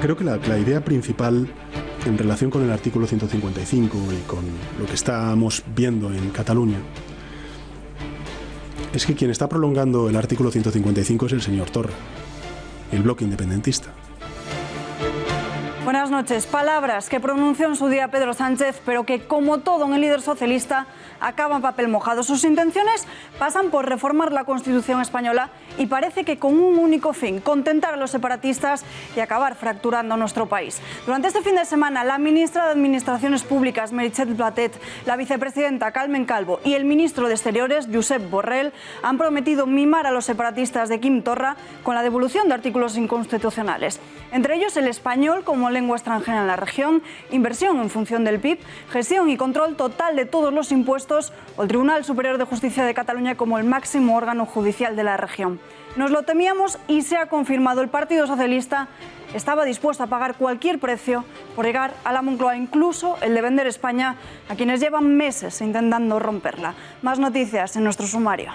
Creo que la idea principal en relación con el artículo 155 y con lo que estamos viendo en Cataluña es que quien está prolongando el artículo 155 es el señor Torra, el bloque independentista. Buenas noches. Palabras que pronunció en su día Pedro Sánchez, pero que, como todo en el líder socialista, acaban en papel mojado. Sus intenciones pasan por reformar la Constitución española y parece que con un único fin: contentar a los separatistas y acabar fracturando nuestro país. Durante este fin de semana, la ministra de Administraciones Públicas, Meritxell Batet, la vicepresidenta Carmen Calvo y el ministro de Exteriores, Josep Borrell, han prometido mimar a los separatistas de Quim Torra con la devolución de artículos inconstitucionales. Entre ellos el español como lengua extranjera en la región, inversión en función del PIB, gestión y control total de todos los impuestos o el Tribunal Superior de Justicia de Cataluña como el máximo órgano judicial de la región. Nos lo temíamos y se ha confirmado. El Partido Socialista estaba dispuesto a pagar cualquier precio por llegar a la Moncloa, incluso el de vender España a quienes llevan meses intentando romperla. Más noticias en nuestro sumario.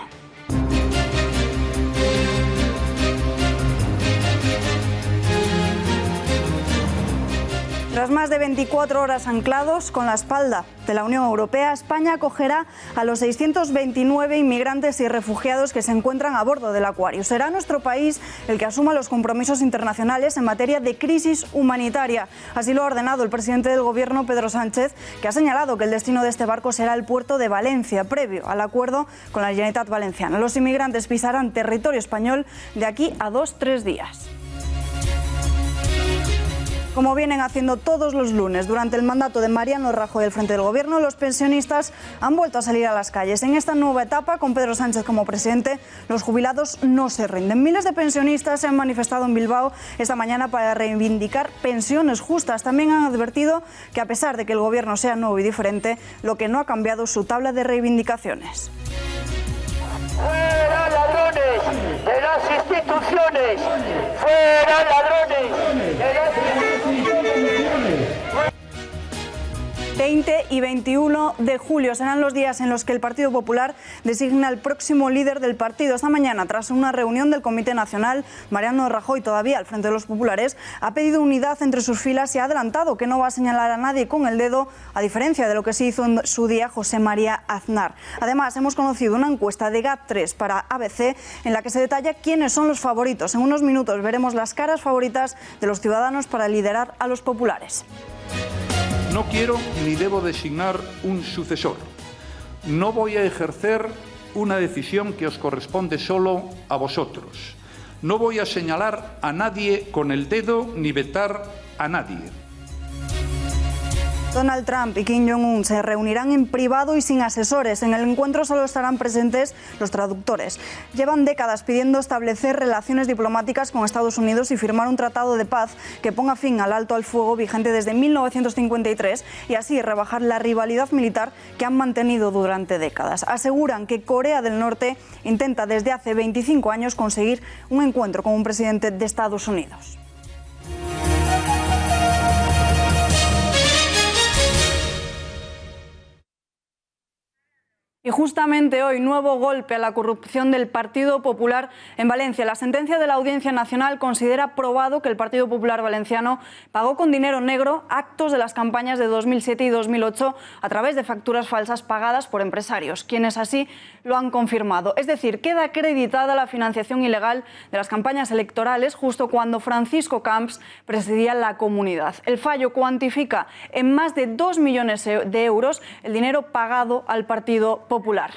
Tras más de 24 horas anclados con la espalda de la Unión Europea, España acogerá a los 629 inmigrantes y refugiados que se encuentran a bordo del Aquarius. Será nuestro país el que asuma los compromisos internacionales en materia de crisis humanitaria. Así lo ha ordenado el presidente del Gobierno, Pedro Sánchez, que ha señalado que el destino de este barco será el puerto de Valencia, previo al acuerdo con la Generalitat Valenciana. Los inmigrantes pisarán territorio español de aquí a 2-3 días. Como vienen haciendo todos los lunes durante el mandato de Mariano Rajoy al frente del Gobierno, los pensionistas han vuelto a salir a las calles. En esta nueva etapa, con Pedro Sánchez como presidente, los jubilados no se rinden. Miles de pensionistas se han manifestado en Bilbao esta mañana para reivindicar pensiones justas. También han advertido que, a pesar de que el Gobierno sea nuevo y diferente, lo que no ha cambiado es su tabla de reivindicaciones. ¡Fuera ladrones de las instituciones! ¡Fuera ladrones de las instituciones! 20 y 21 de julio serán los días en los que el Partido Popular designa al próximo líder del partido. Esta mañana, tras una reunión del Comité Nacional, Mariano Rajoy, todavía al frente de los populares, ha pedido unidad entre sus filas y ha adelantado que no va a señalar a nadie con el dedo, a diferencia de lo que se hizo en su día José María Aznar. Además, hemos conocido una encuesta de GAT3 para ABC en la que se detalla quiénes son los favoritos. En unos minutos veremos las caras favoritas de los ciudadanos para liderar a los populares. No quiero ni debo designar un sucesor. No voy a ejercer una decisión que os corresponde solo a vosotros. No voy a señalar a nadie con el dedo ni vetar a nadie. Donald Trump y Kim Jong-un se reunirán en privado y sin asesores. En el encuentro solo estarán presentes los traductores. Llevan décadas pidiendo establecer relaciones diplomáticas con Estados Unidos y firmar un tratado de paz que ponga fin al alto al fuego vigente desde 1953 y así rebajar la rivalidad militar que han mantenido durante décadas. Aseguran que Corea del Norte intenta desde hace 25 años conseguir un encuentro con un presidente de Estados Unidos. Y justamente hoy, nuevo golpe a la corrupción del Partido Popular en Valencia. La sentencia de la Audiencia Nacional considera probado que el Partido Popular valenciano pagó con dinero negro actos de las campañas de 2007 y 2008 a través de facturas falsas pagadas por empresarios, quienes así lo han confirmado. Es decir, queda acreditada la financiación ilegal de las campañas electorales justo cuando Francisco Camps presidía la comunidad. El fallo cuantifica en más de 2 millones de euros el dinero pagado al Partido Popular.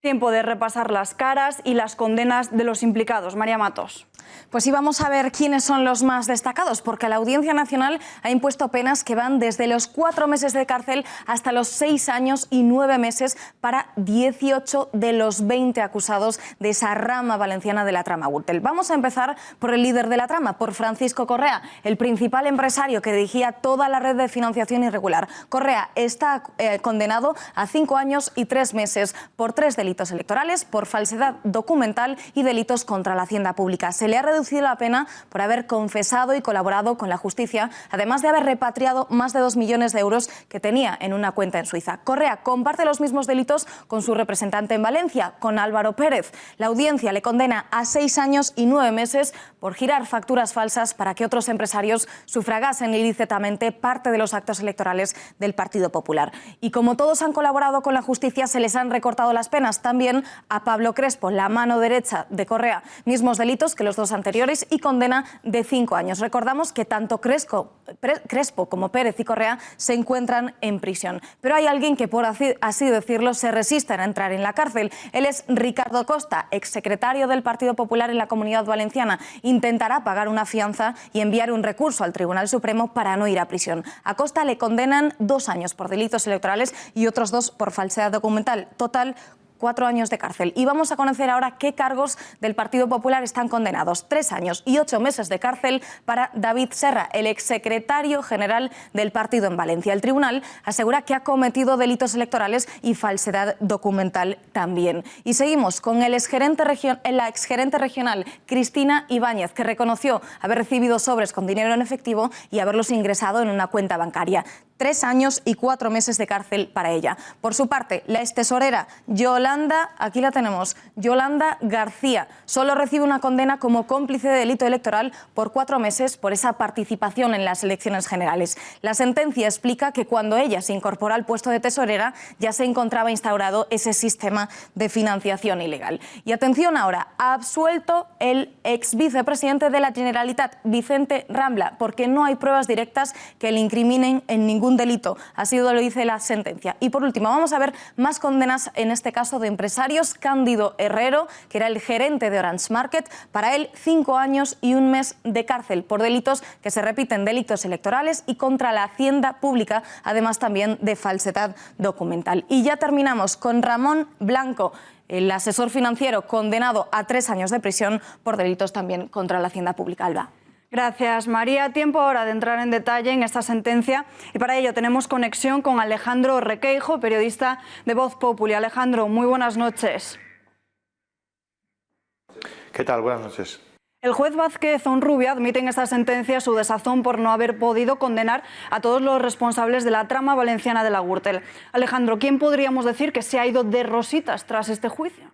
Tiempo de repasar las caras y las condenas de los implicados. María Matos. Pues sí, vamos a ver quiénes son los más destacados, porque la Audiencia Nacional ha impuesto penas que van desde los 4 meses de cárcel hasta los 6 años y 9 meses para 18 de los 20 acusados de esa rama valenciana de la trama Gürtel. Vamos a empezar por el líder de la trama, por Francisco Correa, el principal empresario que dirigía toda la red de financiación irregular. Correa está condenado a 5 años y 3 meses por 3 delitos electorales, por falsedad documental y delitos contra la hacienda pública. Se le ha reducido la pena por haber confesado y colaborado con la justicia, además de haber repatriado más de 2 millones de euros que tenía en una cuenta en Suiza. Correa comparte los mismos delitos con su representante en Valencia, con Álvaro Pérez. La audiencia le condena a 6 años y 9 meses por girar facturas falsas para que otros empresarios sufragasen ilícitamente parte de los actos electorales del Partido Popular. Y como todos han colaborado con la justicia, se les han recortado las penas también a Pablo Crespo, la mano derecha de Correa. Mismos delitos que los dos anteriores y condena de 5 años. Recordamos que tanto Crespo como Pérez y Correa se encuentran en prisión. Pero hay alguien que, por así decirlo, se resiste a entrar en la cárcel. Él es Ricardo Costa, exsecretario del Partido Popular en la Comunidad Valenciana. Intentará pagar una fianza y enviar un recurso al Tribunal Supremo para no ir a prisión. A Costa le condenan 2 años por delitos electorales y otros 2 por falsedad documental. Total, 4 años de cárcel. Y vamos a conocer ahora qué cargos del Partido Popular están condenados. 3 años y 8 meses de cárcel para David Serra, el exsecretario general del partido en Valencia. El tribunal asegura que ha cometido delitos electorales y falsedad documental también. Y seguimos con la exgerente regional Cristina Ibáñez, que reconoció haber recibido sobres con dinero en efectivo y haberlos ingresado en una cuenta bancaria. 3 años y 4 meses de cárcel para ella. Por su parte, la extesorera Yolanda, aquí la tenemos, Yolanda García, solo recibe una condena como cómplice de delito electoral por 4 meses por esa participación en las elecciones generales. La sentencia explica que cuando ella se incorpora al puesto de tesorera ya se encontraba instaurado ese sistema de financiación ilegal. Y atención ahora, ha absuelto el ex vicepresidente de la Generalitat, Vicente Rambla, porque no hay pruebas directas que le incriminen en ningún delito. Así lo dice la sentencia. Y por último, vamos a ver más condenas, en este caso de empresarios. Cándido Herrero, que era el gerente de Orange Market, para él 5 años y 1 mes de cárcel por delitos que se repiten, delitos electorales y contra la hacienda pública, además también de falsedad documental. Y ya terminamos con Ramón Blanco, el asesor financiero condenado a 3 años de prisión por delitos también contra la hacienda pública. Alba. Gracias, María. Tiempo ahora de entrar en detalle en esta sentencia y para ello tenemos conexión con Alejandro Requeijo, periodista de Voz Populi. Alejandro, muy buenas noches. ¿Qué tal? Buenas noches. El juez Vázquez Onrubia admite en esta sentencia su desazón por no haber podido condenar a todos los responsables de la trama valenciana de la Gürtel. Alejandro, ¿quién podríamos decir que se ha ido de rositas tras este juicio?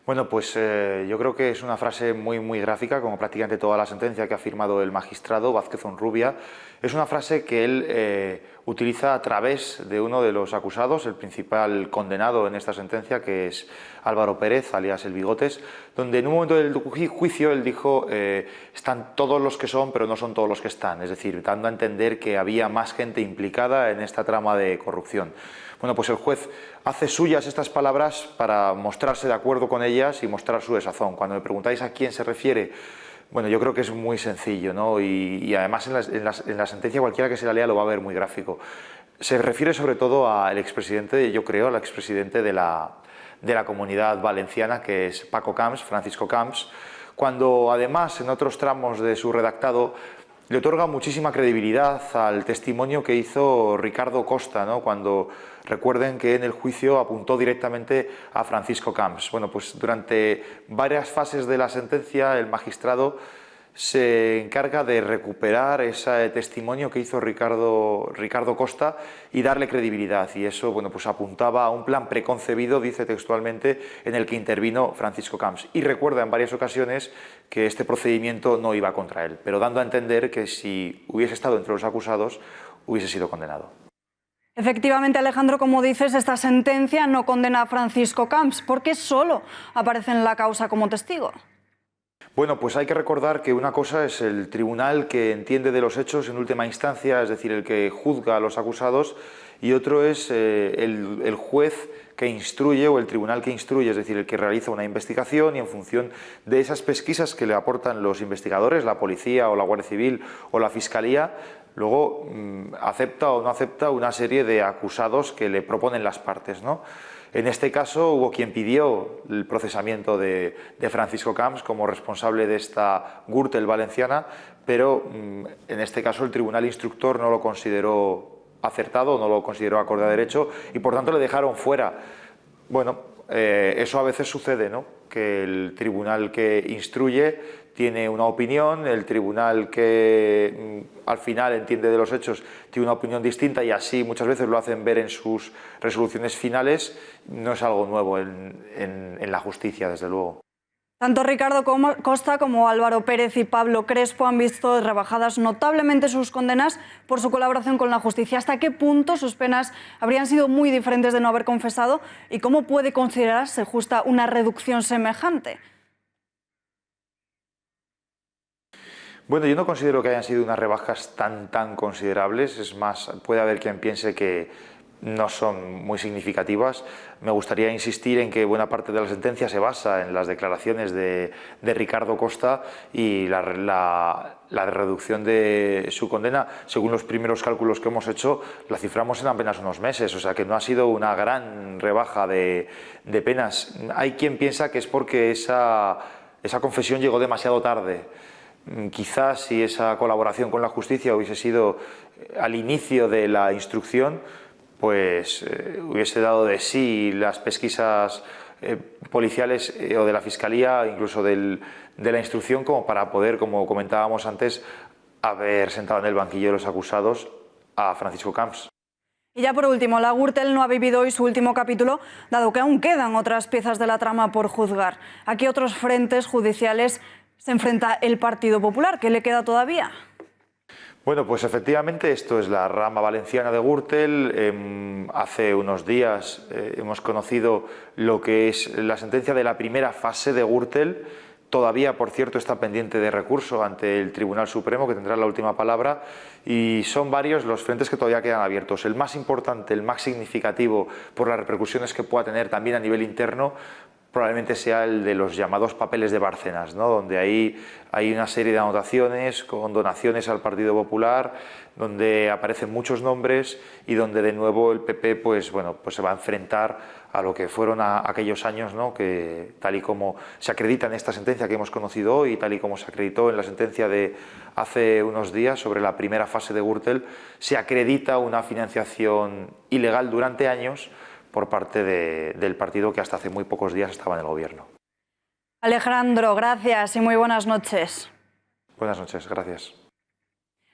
Bueno, pues yo creo que es una frase muy gráfica, como prácticamente toda la sentencia que ha firmado el magistrado Vázquez Onrubia. Es una frase que él utiliza a través de uno de los acusados, el principal condenado en esta sentencia, que es Álvaro Pérez, alias El Bigotes, donde en un momento del juicio él dijo están todos los que son, pero no son todos los que están, es decir, dando a entender que había más gente implicada en esta trama de corrupción. Bueno, pues el juez hace suyas estas palabras para mostrarse de acuerdo con ellas y mostrar su desazón. Cuando me preguntáis a quién se refiere, bueno, yo creo que es muy sencillo, ¿no? Y además en la sentencia cualquiera que se la lea lo va a ver muy gráfico. Se refiere sobre todo al expresidente, yo creo, al expresidente de la Comunidad Valenciana, que es Paco Camps, Francisco Camps, cuando además en otros tramos de su redactado le otorga muchísima credibilidad al testimonio que hizo Ricardo Costa, ¿no? Cuando recuerden que en el juicio apuntó directamente a Francisco Camps. Bueno, pues durante varias fases de la sentencia el magistrado se encarga de recuperar ese testimonio que hizo Ricardo Costa y darle credibilidad. Y eso, bueno, pues apuntaba a un plan preconcebido, dice textualmente, en el que intervino Francisco Camps. Y recuerda en varias ocasiones que este procedimiento no iba contra él, pero dando a entender que si hubiese estado entre los acusados, hubiese sido condenado. Efectivamente, Alejandro, como dices, esta sentencia no condena a Francisco Camps. ¿Por qué solo aparece en la causa como testigo? Bueno, pues hay que recordar que una cosa es el tribunal que entiende de los hechos en última instancia, es decir, el que juzga a los acusados, y otro es el juez que instruye o el tribunal que instruye, es decir, el que realiza una investigación y en función de esas pesquisas que le aportan los investigadores, la policía o la Guardia Civil o la Fiscalía, luego acepta o no acepta una serie de acusados que le proponen las partes, ¿no? En este caso hubo quien pidió el procesamiento de Francisco Camps como responsable de esta Gürtel valenciana, pero en este caso el tribunal instructor no lo consideró acertado, no lo consideró acorde a derecho y por tanto le dejaron fuera. Bueno, eso a veces sucede, ¿no? que el tribunal que instruye tiene una opinión, el tribunal que al final entiende de los hechos tiene una opinión distinta y así muchas veces lo hacen ver en sus resoluciones finales. No es algo nuevo en la justicia, desde luego. Tanto Ricardo Costa como Álvaro Pérez y Pablo Crespo han visto rebajadas notablemente sus condenas por su colaboración con la justicia. ¿Hasta qué punto sus penas habrían sido muy diferentes de no haber confesado? ¿Y cómo puede considerarse justa una reducción semejante? Bueno, yo no considero que hayan sido unas rebajas tan considerables. Es más, puede haber quien piense que no son muy significativas. Me gustaría insistir en que buena parte de la sentencia se basa en las declaraciones de Ricardo Costa y la reducción de su condena, según los primeros cálculos que hemos hecho, la ciframos en apenas unos meses, o sea que no ha sido una gran rebaja de penas. Hay quien piensa que es porque esa confesión llegó demasiado tarde. Quizás si esa colaboración con la justicia hubiese sido al inicio de la instrucción, pues hubiese dado de sí las pesquisas policiales o de la Fiscalía, incluso de la instrucción, como para poder, como comentábamos antes, haber sentado en el banquillo de los acusados a Francisco Camps. Y ya por último, la Gürtel no ha vivido hoy su último capítulo, dado que aún quedan otras piezas de la trama por juzgar. ¿A qué otros frentes judiciales se enfrenta el Partido Popular? ¿Qué le queda todavía? Bueno, pues efectivamente esto es la rama valenciana de Gürtel. Hace unos días hemos conocido lo que es la sentencia de la primera fase de Gürtel. Todavía, por cierto, está pendiente de recurso ante el Tribunal Supremo, que tendrá la última palabra, y son varios los frentes que todavía quedan abiertos. El más importante, el más significativo por las repercusiones que pueda tener también a nivel interno, probablemente sea el de los llamados papeles de Bárcenas, ¿no? Donde ahí hay una serie de anotaciones con donaciones al Partido Popular, donde aparecen muchos nombres y donde de nuevo el PP pues se va a enfrentar a lo que fueron aquellos años, ¿no? Que tal y como se acredita en esta sentencia que hemos conocido hoy, tal y como se acreditó en la sentencia de hace unos días sobre la primera fase de Gürtel, se acredita una financiación ilegal durante años por parte del partido que hasta hace muy pocos días estaba en el gobierno. Alejandro, gracias y muy buenas noches. Buenas noches, gracias.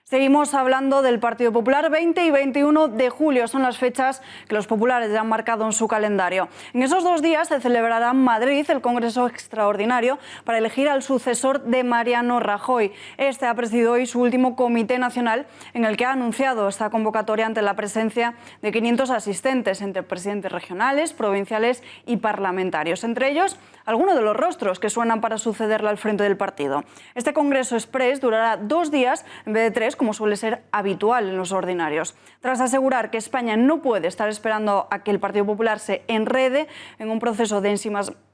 Seguimos hablando del Partido Popular. 20 y 21 de julio son las fechas que los populares ya han marcado en su calendario. En esos 2 días se celebrará en Madrid el Congreso Extraordinario para elegir al sucesor de Mariano Rajoy. Este ha presidido hoy su último Comité Nacional, en el que ha anunciado esta convocatoria ante la presencia de 500 asistentes, entre presidentes regionales, provinciales y parlamentarios. Entre ellos, algunos de los rostros que suenan para sucederle al frente del partido. Este Congreso Express durará 2 días en vez de 3, como suele ser habitual en los ordinarios. Tras asegurar que España no puede estar esperando a que el Partido Popular se enrede en un proceso de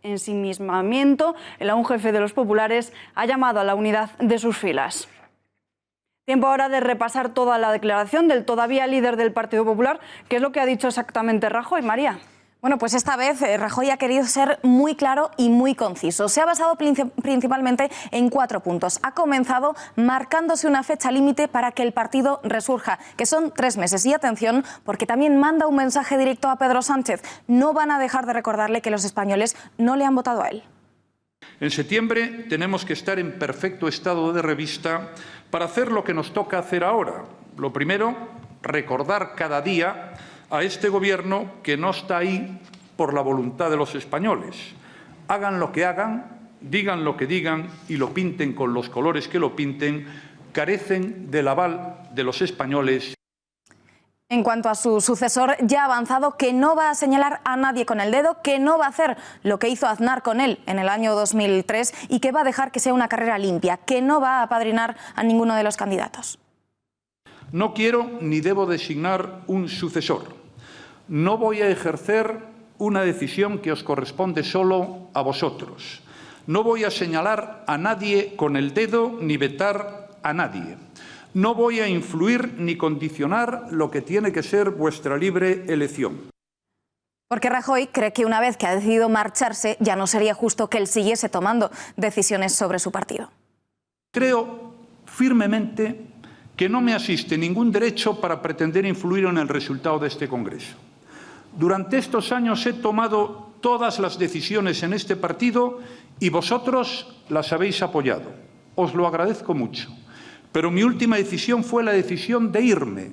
ensimismamiento, el aún jefe de los populares ha llamado a la unidad de sus filas. Tiempo ahora de repasar toda la declaración del todavía líder del Partido Popular. ¿Qué es lo que ha dicho exactamente Rajoy, María? Bueno, pues esta vez Rajoy ha querido ser muy claro y muy conciso. Se ha basado principalmente en 4 puntos. Ha comenzado marcándose una fecha límite para que el partido resurja, que son 3 meses. Y atención, porque también manda un mensaje directo a Pedro Sánchez. No van a dejar de recordarle que los españoles no le han votado a él. En septiembre tenemos que estar en perfecto estado de revista para hacer lo que nos toca hacer ahora. Lo primero, recordar cada día a este Gobierno que no está ahí por la voluntad de los españoles. Hagan lo que hagan, digan lo que digan y lo pinten con los colores que lo pinten, carecen del aval de los españoles. En cuanto a su sucesor, ya ha avanzado que no va a señalar a nadie con el dedo, que no va a hacer lo que hizo Aznar con él en el año 2003 y que va a dejar que sea una carrera limpia, que no va a apadrinar a ninguno de los candidatos. No quiero ni debo designar un sucesor. No voy a ejercer una decisión que os corresponde solo a vosotros. No voy a señalar a nadie con el dedo ni vetar a nadie. No voy a influir ni condicionar lo que tiene que ser vuestra libre elección. Porque Rajoy cree que una vez que ha decidido marcharse, ya no sería justo que él siguiese tomando decisiones sobre su partido. Creo firmemente que no me asiste ningún derecho para pretender influir en el resultado de este Congreso. Durante estos años he tomado todas las decisiones en este partido y vosotros las habéis apoyado. Os lo agradezco mucho. Pero mi última decisión fue la decisión de irme.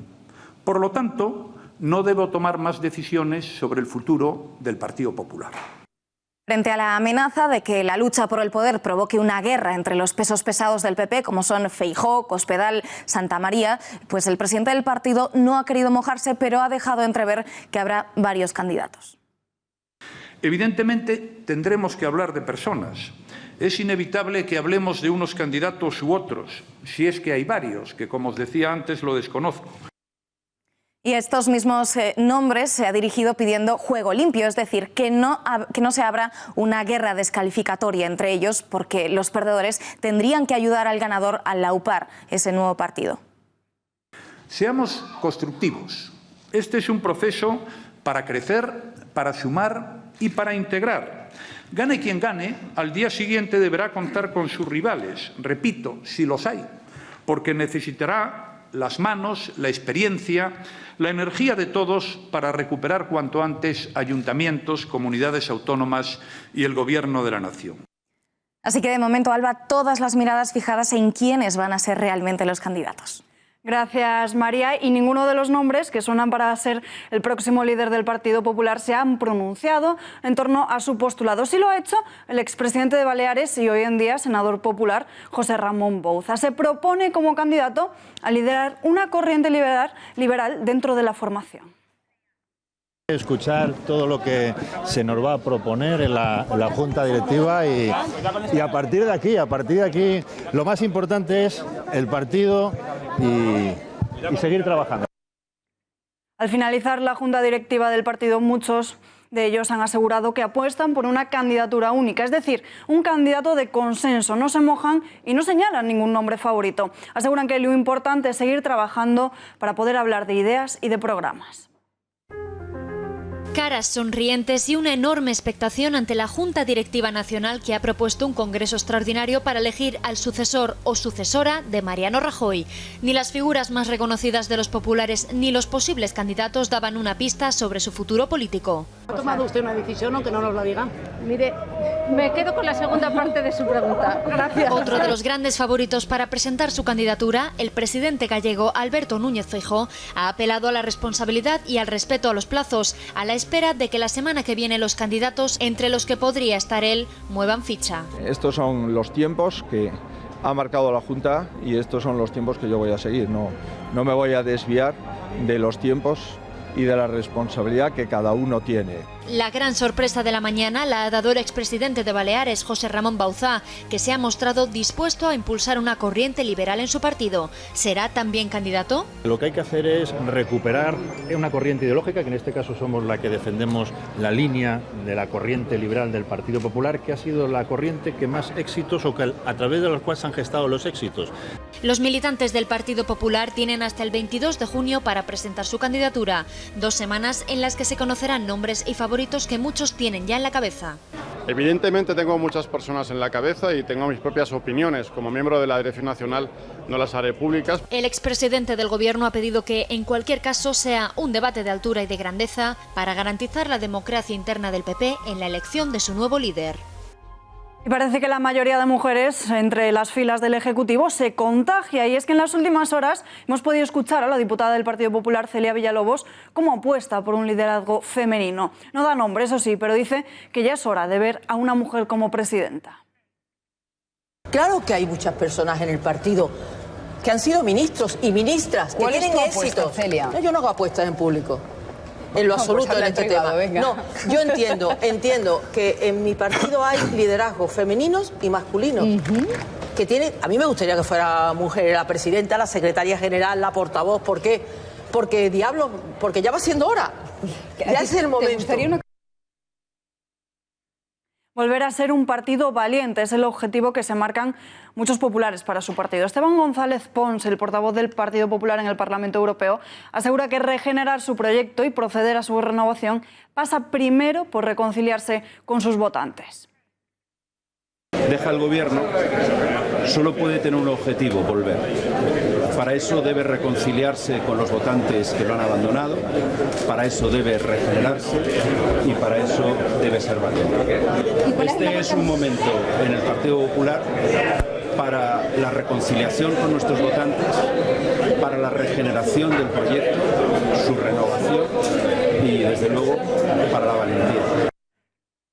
Por lo tanto, no debo tomar más decisiones sobre el futuro del Partido Popular. Frente a la amenaza de que la lucha por el poder provoque una guerra entre los pesos pesados del PP, como son Feijóo, Cospedal, Santamaría, pues el presidente del partido no ha querido mojarse, pero ha dejado entrever que habrá varios candidatos. Evidentemente, tendremos que hablar de personas. Es inevitable que hablemos de unos candidatos u otros, si es que hay varios, que como os decía antes lo desconozco. Y estos mismos nombres se ha dirigido pidiendo juego limpio, es decir, que no se abra una guerra descalificatoria entre ellos, porque los perdedores tendrían que ayudar al ganador a laupar ese nuevo partido. Seamos constructivos. Este es un proceso para crecer, para sumar y para integrar. Gane quien gane, al día siguiente deberá contar con sus rivales, repito, si los hay, porque necesitará las manos, la experiencia, la energía de todos para recuperar cuanto antes ayuntamientos, comunidades autónomas y el Gobierno de la nación. Así que de momento, Alba, todas las miradas fijadas en quiénes van a ser realmente los candidatos. Gracias, María. Y ninguno de los nombres que suenan para ser el próximo líder del Partido Popular se han pronunciado en torno a su postulado. Sí lo ha hecho el expresidente de Baleares y hoy en día senador popular, José Ramón Bouza. Se propone como candidato a liderar una corriente liberal dentro de la formación. Escuchar todo lo que se nos va a proponer en la Junta Directiva y a partir de aquí, lo más importante es el partido y seguir trabajando. Al finalizar la Junta Directiva del partido, muchos de ellos han asegurado que apuestan por una candidatura única, es decir, un candidato de consenso. No se mojan y no señalan ningún nombre favorito. Aseguran que lo importante es seguir trabajando para poder hablar de ideas y de programas. Caras sonrientes y una enorme expectación ante la Junta Directiva Nacional, que ha propuesto un congreso extraordinario para elegir al sucesor o sucesora de Mariano Rajoy. Ni las figuras más reconocidas de los populares ni los posibles candidatos daban una pista sobre su futuro político. ¿Ha tomado usted una decisión aunque no nos la diga? Mire, me quedo con la segunda parte de su pregunta. Gracias. Otro de los grandes favoritos para presentar su candidatura, el presidente gallego Alberto Núñez Feijóo, ha apelado a la responsabilidad y al respeto a los plazos, a la espera de que la semana que viene los candidatos, entre los que podría estar él, muevan ficha. Estos son los tiempos que ha marcado la Junta y estos son los tiempos que yo voy a seguir. No me voy a desviar de los tiempos y de la responsabilidad que cada uno tiene. La gran sorpresa de la mañana la ha dado el expresidente de Baleares, José Ramón Bouza, que se ha mostrado dispuesto a impulsar una corriente liberal en su partido. ¿Será también candidato? Lo que hay que hacer es recuperar una corriente ideológica, que en este caso somos la que defendemos la línea de la corriente liberal del Partido Popular, que ha sido la corriente que más éxitos o que a través de la cual se han gestado los éxitos. Los militantes del Partido Popular tienen hasta el 22 de junio para presentar su candidatura. 2 semanas en las que se conocerán nombres y favoritos que muchos tienen ya en la cabeza. Evidentemente tengo muchas personas en la cabeza y tengo mis propias opiniones. Como miembro de la Dirección Nacional no las haré públicas. El expresidente del Gobierno ha pedido que, en cualquier caso, sea un debate de altura y de grandeza para garantizar la democracia interna del PP en la elección de su nuevo líder. Y parece que la mayoría de mujeres entre las filas del Ejecutivo se contagia, y es que en las últimas horas hemos podido escuchar a la diputada del Partido Popular, Celia Villalobos, cómo apuesta por un liderazgo femenino. No da nombre, eso sí, pero dice que ya es hora de ver a una mujer como presidenta. Claro que hay muchas personas en el partido que han sido ministros y ministras que tienen éxito. No, yo no hago apuestas en público. En lo absoluto en este tema. No, yo entiendo que en mi partido hay liderazgos femeninos y masculinos. Que tienen, a mí me gustaría que fuera mujer la presidenta, la secretaria general, la portavoz. ¿Por qué? Porque diablo, porque ya va siendo hora. Ya es el momento. Volver a ser un partido valiente es el objetivo que se marcan muchos populares para su partido. Esteban González Pons, el portavoz del Partido Popular en el Parlamento Europeo, asegura que regenerar su proyecto y proceder a su renovación pasa primero por reconciliarse con sus votantes. Deja el gobierno solo puede tener un objetivo: volver. Para eso debe reconciliarse con los votantes que lo han abandonado, para eso debe regenerarse y para eso debe ser valiente. Este es un momento en el Partido Popular para la reconciliación con nuestros votantes, para la regeneración del proyecto, su renovación y, desde luego, para la valentía.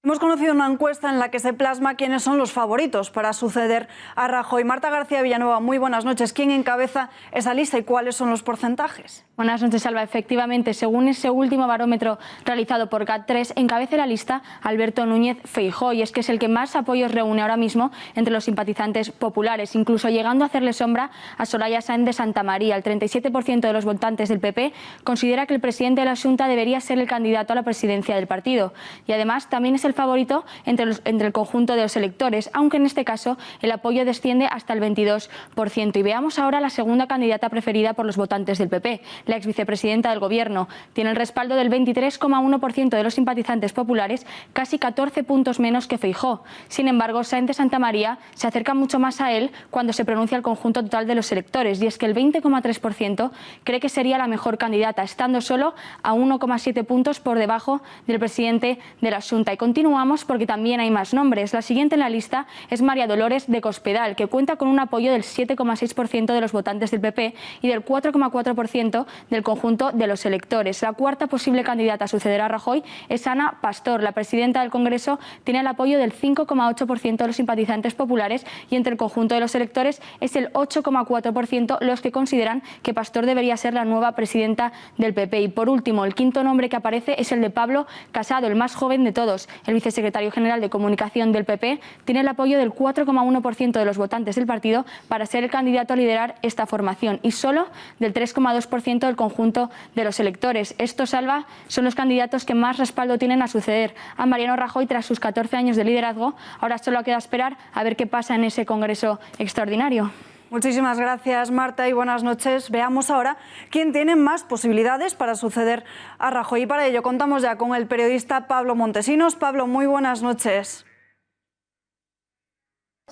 Hemos conocido una encuesta en la que se plasma quiénes son los favoritos para suceder a Rajoy. Marta García Villanueva, muy buenas noches. ¿Quién encabeza esa lista y cuáles son los porcentajes? Buenas noches, Alba. Efectivamente, según ese último barómetro realizado por GAT3, encabeza la lista Alberto Núñez Feijóo, y es que es el que más apoyos reúne ahora mismo entre los simpatizantes populares, incluso llegando a hacerle sombra a Soraya Sáenz de Santamaría. El 37% de los votantes del PP considera que el presidente de la Xunta debería ser el candidato a la presidencia del partido, y además también es el favorito entre el conjunto de los electores, aunque en este caso el apoyo desciende hasta el 22%. Y veamos ahora la segunda candidata preferida por los votantes del PP. La exvicepresidenta del Gobierno tiene el respaldo del 23,1% de los simpatizantes populares, casi 14 puntos menos que Feijóo. Sin embargo, Sáenz de Santamaría se acerca mucho más a él cuando se pronuncia el conjunto total de los electores, y es que el 20,3% cree que sería la mejor candidata, estando solo a 1,7 puntos por debajo del presidente de la Xunta. Y continuamos porque también hay más nombres. La siguiente en la lista es María Dolores de Cospedal, que cuenta con un apoyo del 7,6% de los votantes del PP y del 4,4% del conjunto de los electores. La cuarta posible candidata a suceder a Rajoy es Ana Pastor. La presidenta del Congreso tiene el apoyo del 5,8% de los simpatizantes populares, y entre el conjunto de los electores es el 8,4% los que consideran que Pastor debería ser la nueva presidenta del PP. Y por último, el quinto nombre que aparece es el de Pablo Casado, el más joven de todos. El vicesecretario general de Comunicación del PP tiene el apoyo del 4,1% de los votantes del partido para ser el candidato a liderar esta formación, y solo del 3,2% del conjunto de los electores. Estos, Alba, son los candidatos que más respaldo tienen a suceder a Mariano Rajoy tras sus 14 años de liderazgo. Ahora solo queda esperar a ver qué pasa en ese Congreso extraordinario. Muchísimas gracias, Marta, y buenas noches. Veamos ahora quién tiene más posibilidades para suceder a Rajoy. Y para ello contamos ya con el periodista Pablo Montesinos. Pablo, muy buenas noches.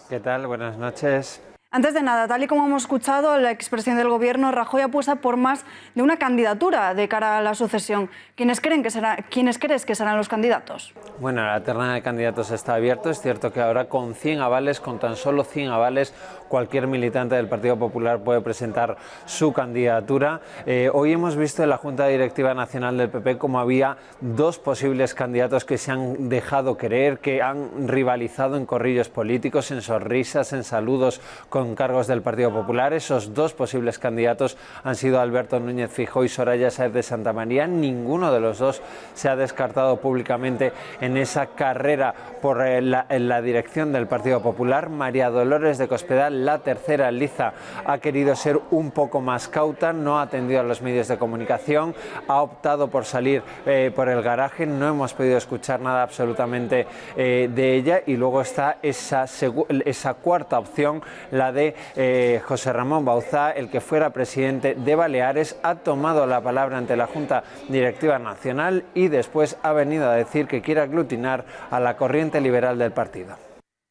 ¿Qué tal? Buenas noches. Antes de nada, tal y como hemos escuchado, el expresidente del Gobierno, Rajoy, apuesta por más de una candidatura de cara a la sucesión. ¿Quiénes crees que serán los candidatos? Bueno, la terna de candidatos está abierta. Es cierto que ahora con 100 avales, con tan solo 100 avales, cualquier militante del Partido Popular puede presentar su candidatura. Hoy hemos visto en la Junta Directiva Nacional del PP cómo había dos posibles candidatos que se han dejado querer, que han rivalizado en corrillos políticos, en sonrisas, en saludos con cargos del Partido Popular. Esos dos posibles candidatos han sido Alberto Núñez Feijóo y Soraya Sáenz de Santamaría. Ninguno de los dos se ha descartado públicamente en esa carrera por la dirección del Partido Popular. María Dolores de Cospedal, la tercera liza, ha querido ser un poco más cauta, no ha atendido a los medios de comunicación, ha optado por salir por el garaje. No hemos podido escuchar nada absolutamente de ella. Y luego está esa cuarta opción, la de José Ramón Bauzá, el que fuera presidente de Baleares. Ha tomado la palabra ante la Junta Directiva Nacional y después ha venido a decir que quiere aglutinar a la corriente liberal del partido.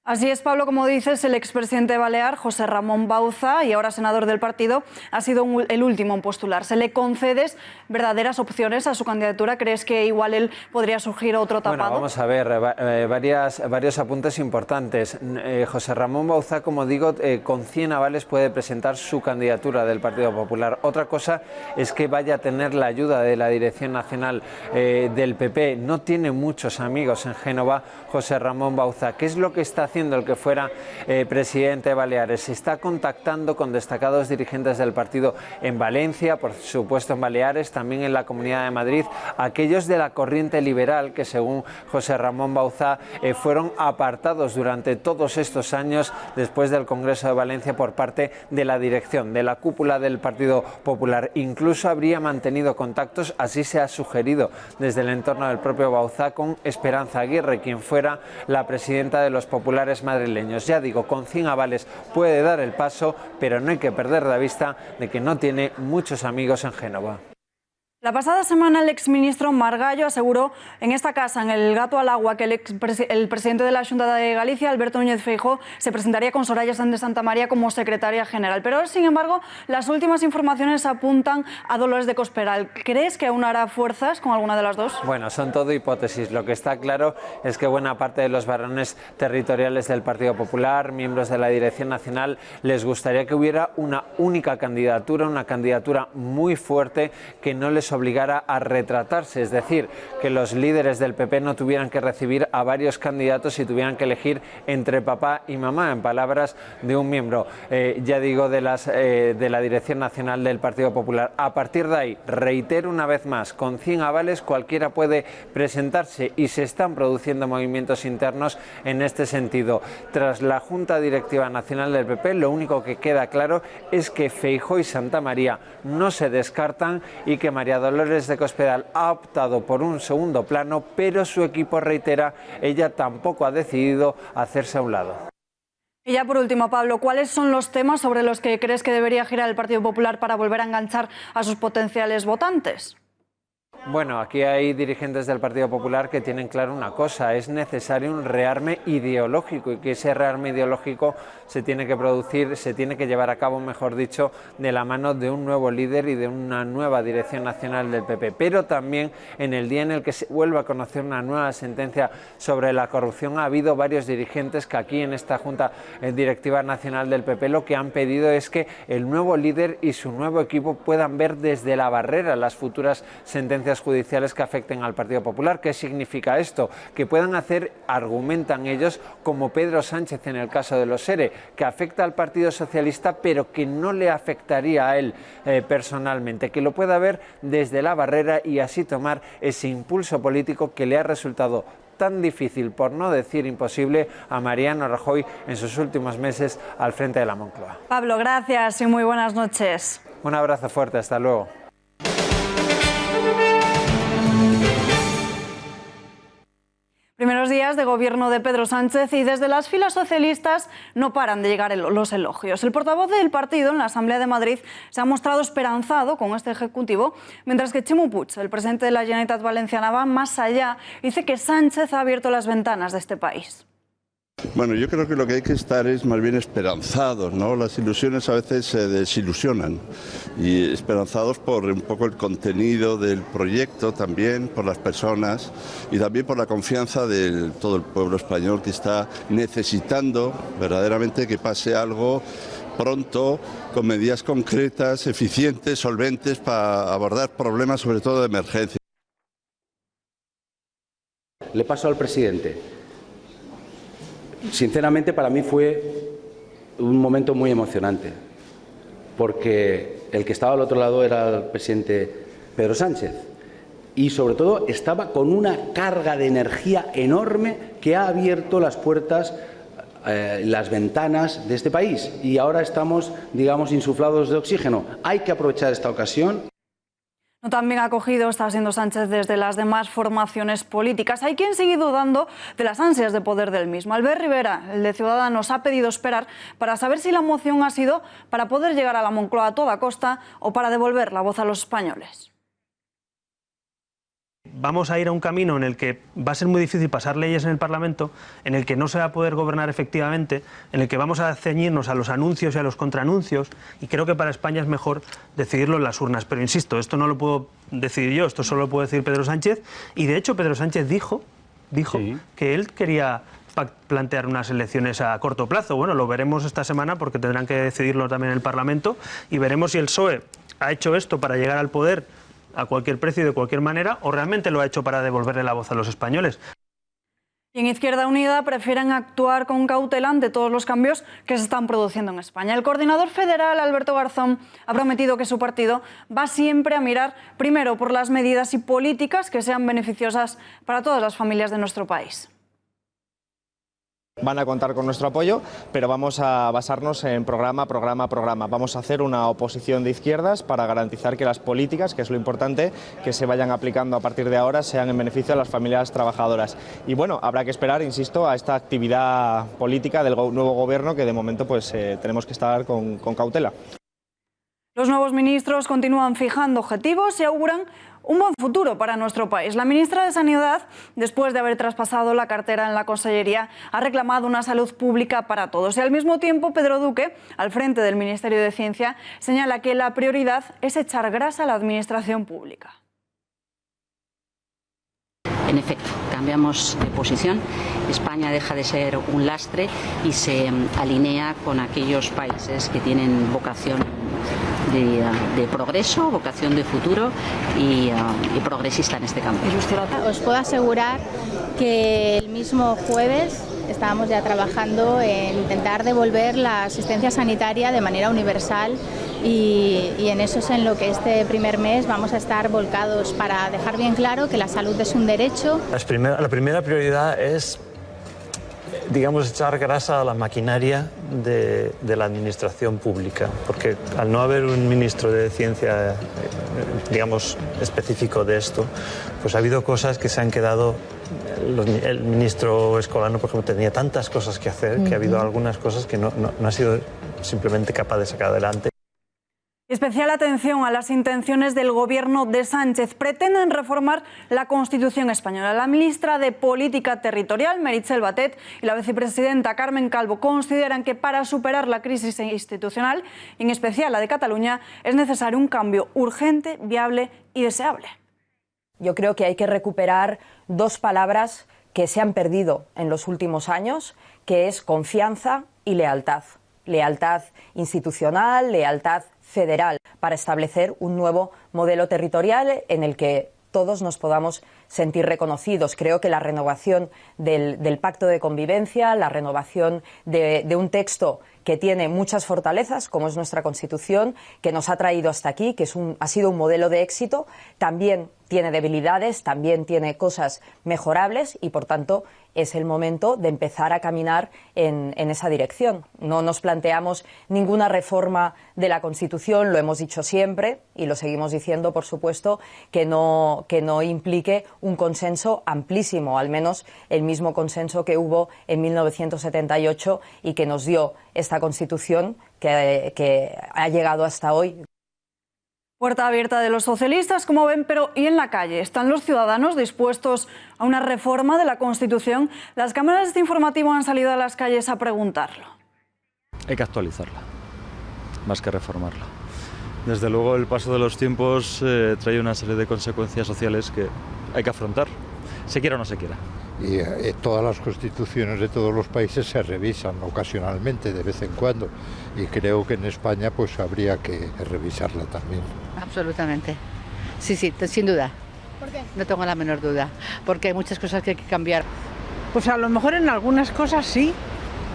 Así es, Pablo, como dices, el expresidente balear, José Ramón Bauzá, y ahora senador del partido, ha sido el último en postularse. ¿Le concedes verdaderas opciones a su candidatura? ¿Crees que igual él podría surgir otro tapado? Bueno, vamos a ver, varios apuntes importantes. José Ramón Bauzá, como digo, con 100 avales puede presentar su candidatura del Partido Popular. Otra cosa es que vaya a tener la ayuda de la Dirección Nacional del PP. No tiene muchos amigos en Génova, José Ramón Bauzá. ¿Qué es lo que está haciendo el que fuera presidente de Baleares? Se está contactando con destacados dirigentes del partido en Valencia, por supuesto en Baleares, también en la Comunidad de Madrid, aquellos de la corriente liberal que, según José Ramón Bauzá, fueron apartados durante todos estos años después del Congreso de Valencia por parte de la dirección, de la cúpula del Partido Popular. Incluso habría mantenido contactos, así se ha sugerido desde el entorno del propio Bauzá, con Esperanza Aguirre, quien fuera la presidenta de los populares madrileños. Ya digo, con 100 avales puede dar el paso, pero no hay que perder de vista de que no tiene muchos amigos en Génova. La pasada semana el exministro Margallo aseguró en esta casa, en el Gato al Agua, que el presidente de la Xunta de Galicia, Alberto Núñez Feijóo, se presentaría con Soraya Sáenz de Santamaría como secretaria general. Pero, sin embargo, las últimas informaciones apuntan a Dolores de Cospedal. ¿Crees que aún hará fuerzas con alguna de las dos? Bueno, son todo hipótesis. Lo que está claro es que buena parte de los varones territoriales del Partido Popular, miembros de la Dirección Nacional, les gustaría que hubiera una única candidatura, una candidatura muy fuerte que no les obligara a retratarse, es decir, que los líderes del PP no tuvieran que recibir a varios candidatos y tuvieran que elegir entre papá y mamá, en palabras de un miembro, ya digo, de la Dirección Nacional del Partido Popular. A partir de ahí, reitero una vez más, con 100 avales cualquiera puede presentarse y se están produciendo movimientos internos en este sentido. Tras la Junta Directiva Nacional del PP, lo único que queda claro es que Feijóo y Santamaría no se descartan y que María Dolores de Cospedal ha optado por un segundo plano, pero su equipo reitera, ella tampoco ha decidido hacerse a un lado. Y ya por último, Pablo, ¿cuáles son los temas sobre los que crees que debería girar el Partido Popular para volver a enganchar a sus potenciales votantes? Bueno, aquí hay dirigentes del Partido Popular que tienen claro una cosa: es necesario un rearme ideológico, y que ese rearme ideológico se tiene que producir, se tiene que llevar a cabo, mejor dicho, de la mano de un nuevo líder y de una nueva dirección nacional del PP. Pero también en el día en el que se vuelva a conocer una nueva sentencia sobre la corrupción, ha habido varios dirigentes que aquí en esta Junta Directiva Nacional del PP lo que han pedido es que el nuevo líder y su nuevo equipo puedan ver desde la barrera las futuras sentencias judiciales que afecten al Partido Popular. ¿Qué significa esto? Que puedan hacer, argumentan ellos, como Pedro Sánchez en el caso de los ERE, que afecta al Partido Socialista pero que no le afectaría a él personalmente, que lo pueda ver desde la barrera y así tomar ese impulso político que le ha resultado tan difícil, por no decir imposible, a Mariano Rajoy en sus últimos meses al frente de la Moncloa. Pablo, gracias y muy buenas noches. Un abrazo fuerte, hasta luego. Primeros días de gobierno de Pedro Sánchez y desde las filas socialistas no paran de llegar los elogios. El portavoz del partido en la Asamblea de Madrid se ha mostrado esperanzado con este ejecutivo, mientras que Ximo Puig, el presidente de la Generalitat Valenciana, va más allá y dice que Sánchez ha abierto las ventanas de este país. Bueno, yo creo que lo que hay que estar es más bien esperanzados, ¿no? Las ilusiones a veces se desilusionan, y esperanzados por un poco el contenido del proyecto, también por las personas y también por la confianza de todo el pueblo español, que está necesitando verdaderamente que pase algo pronto, con medidas concretas, eficientes, solventes, para abordar problemas sobre todo de emergencia. Le paso al presidente. Sinceramente, para mí fue un momento muy emocionante, porque el que estaba al otro lado era el presidente Pedro Sánchez, y sobre todo estaba con una carga de energía enorme que ha abierto las puertas, las ventanas de este país, y ahora estamos, digamos, insuflados de oxígeno. Hay que aprovechar esta ocasión. No tan bien acogido está siendo Sánchez desde las demás formaciones políticas. Hay quien sigue dudando de las ansias de poder del mismo. Albert Rivera, el de Ciudadanos, ha pedido esperar para saber si la moción ha sido para poder llegar a la Moncloa a toda costa o para devolver la voz a los españoles. Vamos a ir a un camino en el que va a ser muy difícil pasar leyes en el Parlamento, en el que no se va a poder gobernar efectivamente, en el que vamos a ceñirnos a los anuncios y a los contraanuncios, y creo que para España es mejor decidirlo en las urnas. Pero insisto, esto no lo puedo decidir yo, esto solo lo puede decir Pedro Sánchez, y de hecho Pedro Sánchez dijo que él quería plantear unas elecciones a corto plazo. Bueno, lo veremos esta semana porque tendrán que decidirlo también en el Parlamento, y veremos si el PSOE ha hecho esto para llegar al poder a cualquier precio y de cualquier manera, o realmente lo ha hecho para devolverle la voz a los españoles. Y en Izquierda Unida prefieren actuar con cautela ante todos los cambios que se están produciendo en España. El coordinador federal, Alberto Garzón, ha prometido que su partido va siempre a mirar primero por las medidas y políticas que sean beneficiosas para todas las familias de nuestro país. Van a contar con nuestro apoyo, pero vamos a basarnos en programa. Vamos a hacer una oposición de izquierdas para garantizar que las políticas, que es lo importante, que se vayan aplicando a partir de ahora, sean en beneficio de las familias trabajadoras. Y bueno, habrá que esperar, insisto, a esta actividad política del nuevo gobierno, que de momento pues tenemos que estar con cautela. Los nuevos ministros continúan fijando objetivos y auguran un buen futuro para nuestro país. La ministra de Sanidad, después de haber traspasado la cartera en la Consellería, ha reclamado una salud pública para todos. Y al mismo tiempo, Pedro Duque, al frente del Ministerio de Ciencia, señala que la prioridad es echar grasa a la administración pública. En efecto, cambiamos de posición. España deja de ser un lastre y se alinea con aquellos países que tienen vocación de progreso, vocación de futuro y progresista en este campo. Os puedo asegurar que el mismo jueves estábamos ya trabajando en intentar devolver la asistencia sanitaria de manera universal y en eso es en lo que este primer mes vamos a estar volcados para dejar bien claro que la salud es un derecho. La primera prioridad es, digamos, echar grasa a la maquinaria de la administración pública, porque al no haber un ministro de Ciencia, digamos, específico de esto, pues ha habido cosas que se han quedado. El ministro Escolano, por ejemplo, tenía tantas cosas que hacer que ha habido algunas cosas que no ha sido simplemente capaz de sacar adelante. Especial atención a las intenciones del gobierno de Sánchez. Pretenden reformar la Constitución española. La ministra de Política Territorial, Meritxell Batet, y la vicepresidenta Carmen Calvo consideran que para superar la crisis institucional, en especial la de Cataluña, es necesario un cambio urgente, viable y deseable. Yo creo que hay que recuperar dos palabras que se han perdido en los últimos años, que es confianza y lealtad. Lealtad institucional, lealtad federal, para establecer un nuevo modelo territorial en el que todos nos podamos sentir reconocidos. Creo que la renovación del Pacto de Convivencia, la renovación de un texto que tiene muchas fortalezas, como es nuestra Constitución, que nos ha traído hasta aquí, que ha sido un modelo de éxito, también tiene debilidades, también tiene cosas mejorables y, por tanto, es el momento de empezar a caminar en esa dirección. No nos planteamos ninguna reforma de la Constitución, lo hemos dicho siempre y lo seguimos diciendo, por supuesto, que no implique un consenso amplísimo, al menos el mismo consenso que hubo en 1978 y que nos dio esta Constitución que ha llegado hasta hoy. Puerta abierta de los socialistas, como ven, pero ¿y en la calle? ¿Están los ciudadanos dispuestos a una reforma de la Constitución? Las cámaras de este informativo han salido a las calles a preguntarlo. Hay que actualizarla, más que reformarla. Desde luego, el paso de los tiempos trae una serie de consecuencias sociales que hay que afrontar, se quiera o no se quiera. Y todas las constituciones de todos los países se revisan ocasionalmente, de vez en cuando, y creo que en España pues habría que revisarla también. Absolutamente. Sí, sin duda. ¿Por qué? No tengo la menor duda, porque hay muchas cosas que hay que cambiar. Pues a lo mejor en algunas cosas sí,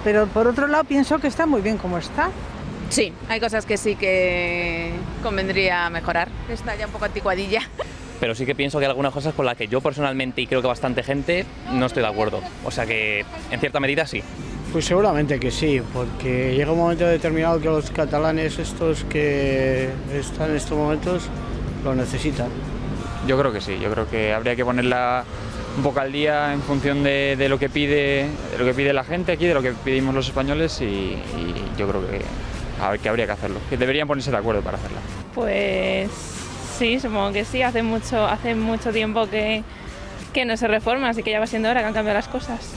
pero por otro lado pienso que está muy bien como está. Sí, hay cosas que sí que convendría mejorar. Está ya un poco anticuadilla. Pero sí que pienso que hay algunas cosas con las que yo personalmente y creo que bastante gente no estoy de acuerdo. O sea que en cierta medida sí. Pues seguramente que sí, porque llega un momento determinado que los catalanes estos que están en estos momentos lo necesitan. Yo creo que sí, yo creo que habría que ponerla un poco al día en función de lo que pide la gente aquí, de lo que pedimos los españoles y yo creo que habría que hacerlo, que deberían ponerse de acuerdo para hacerla. Pues sí, supongo que sí, hace mucho tiempo que no se reforma, así que ya va siendo hora que han cambiado las cosas.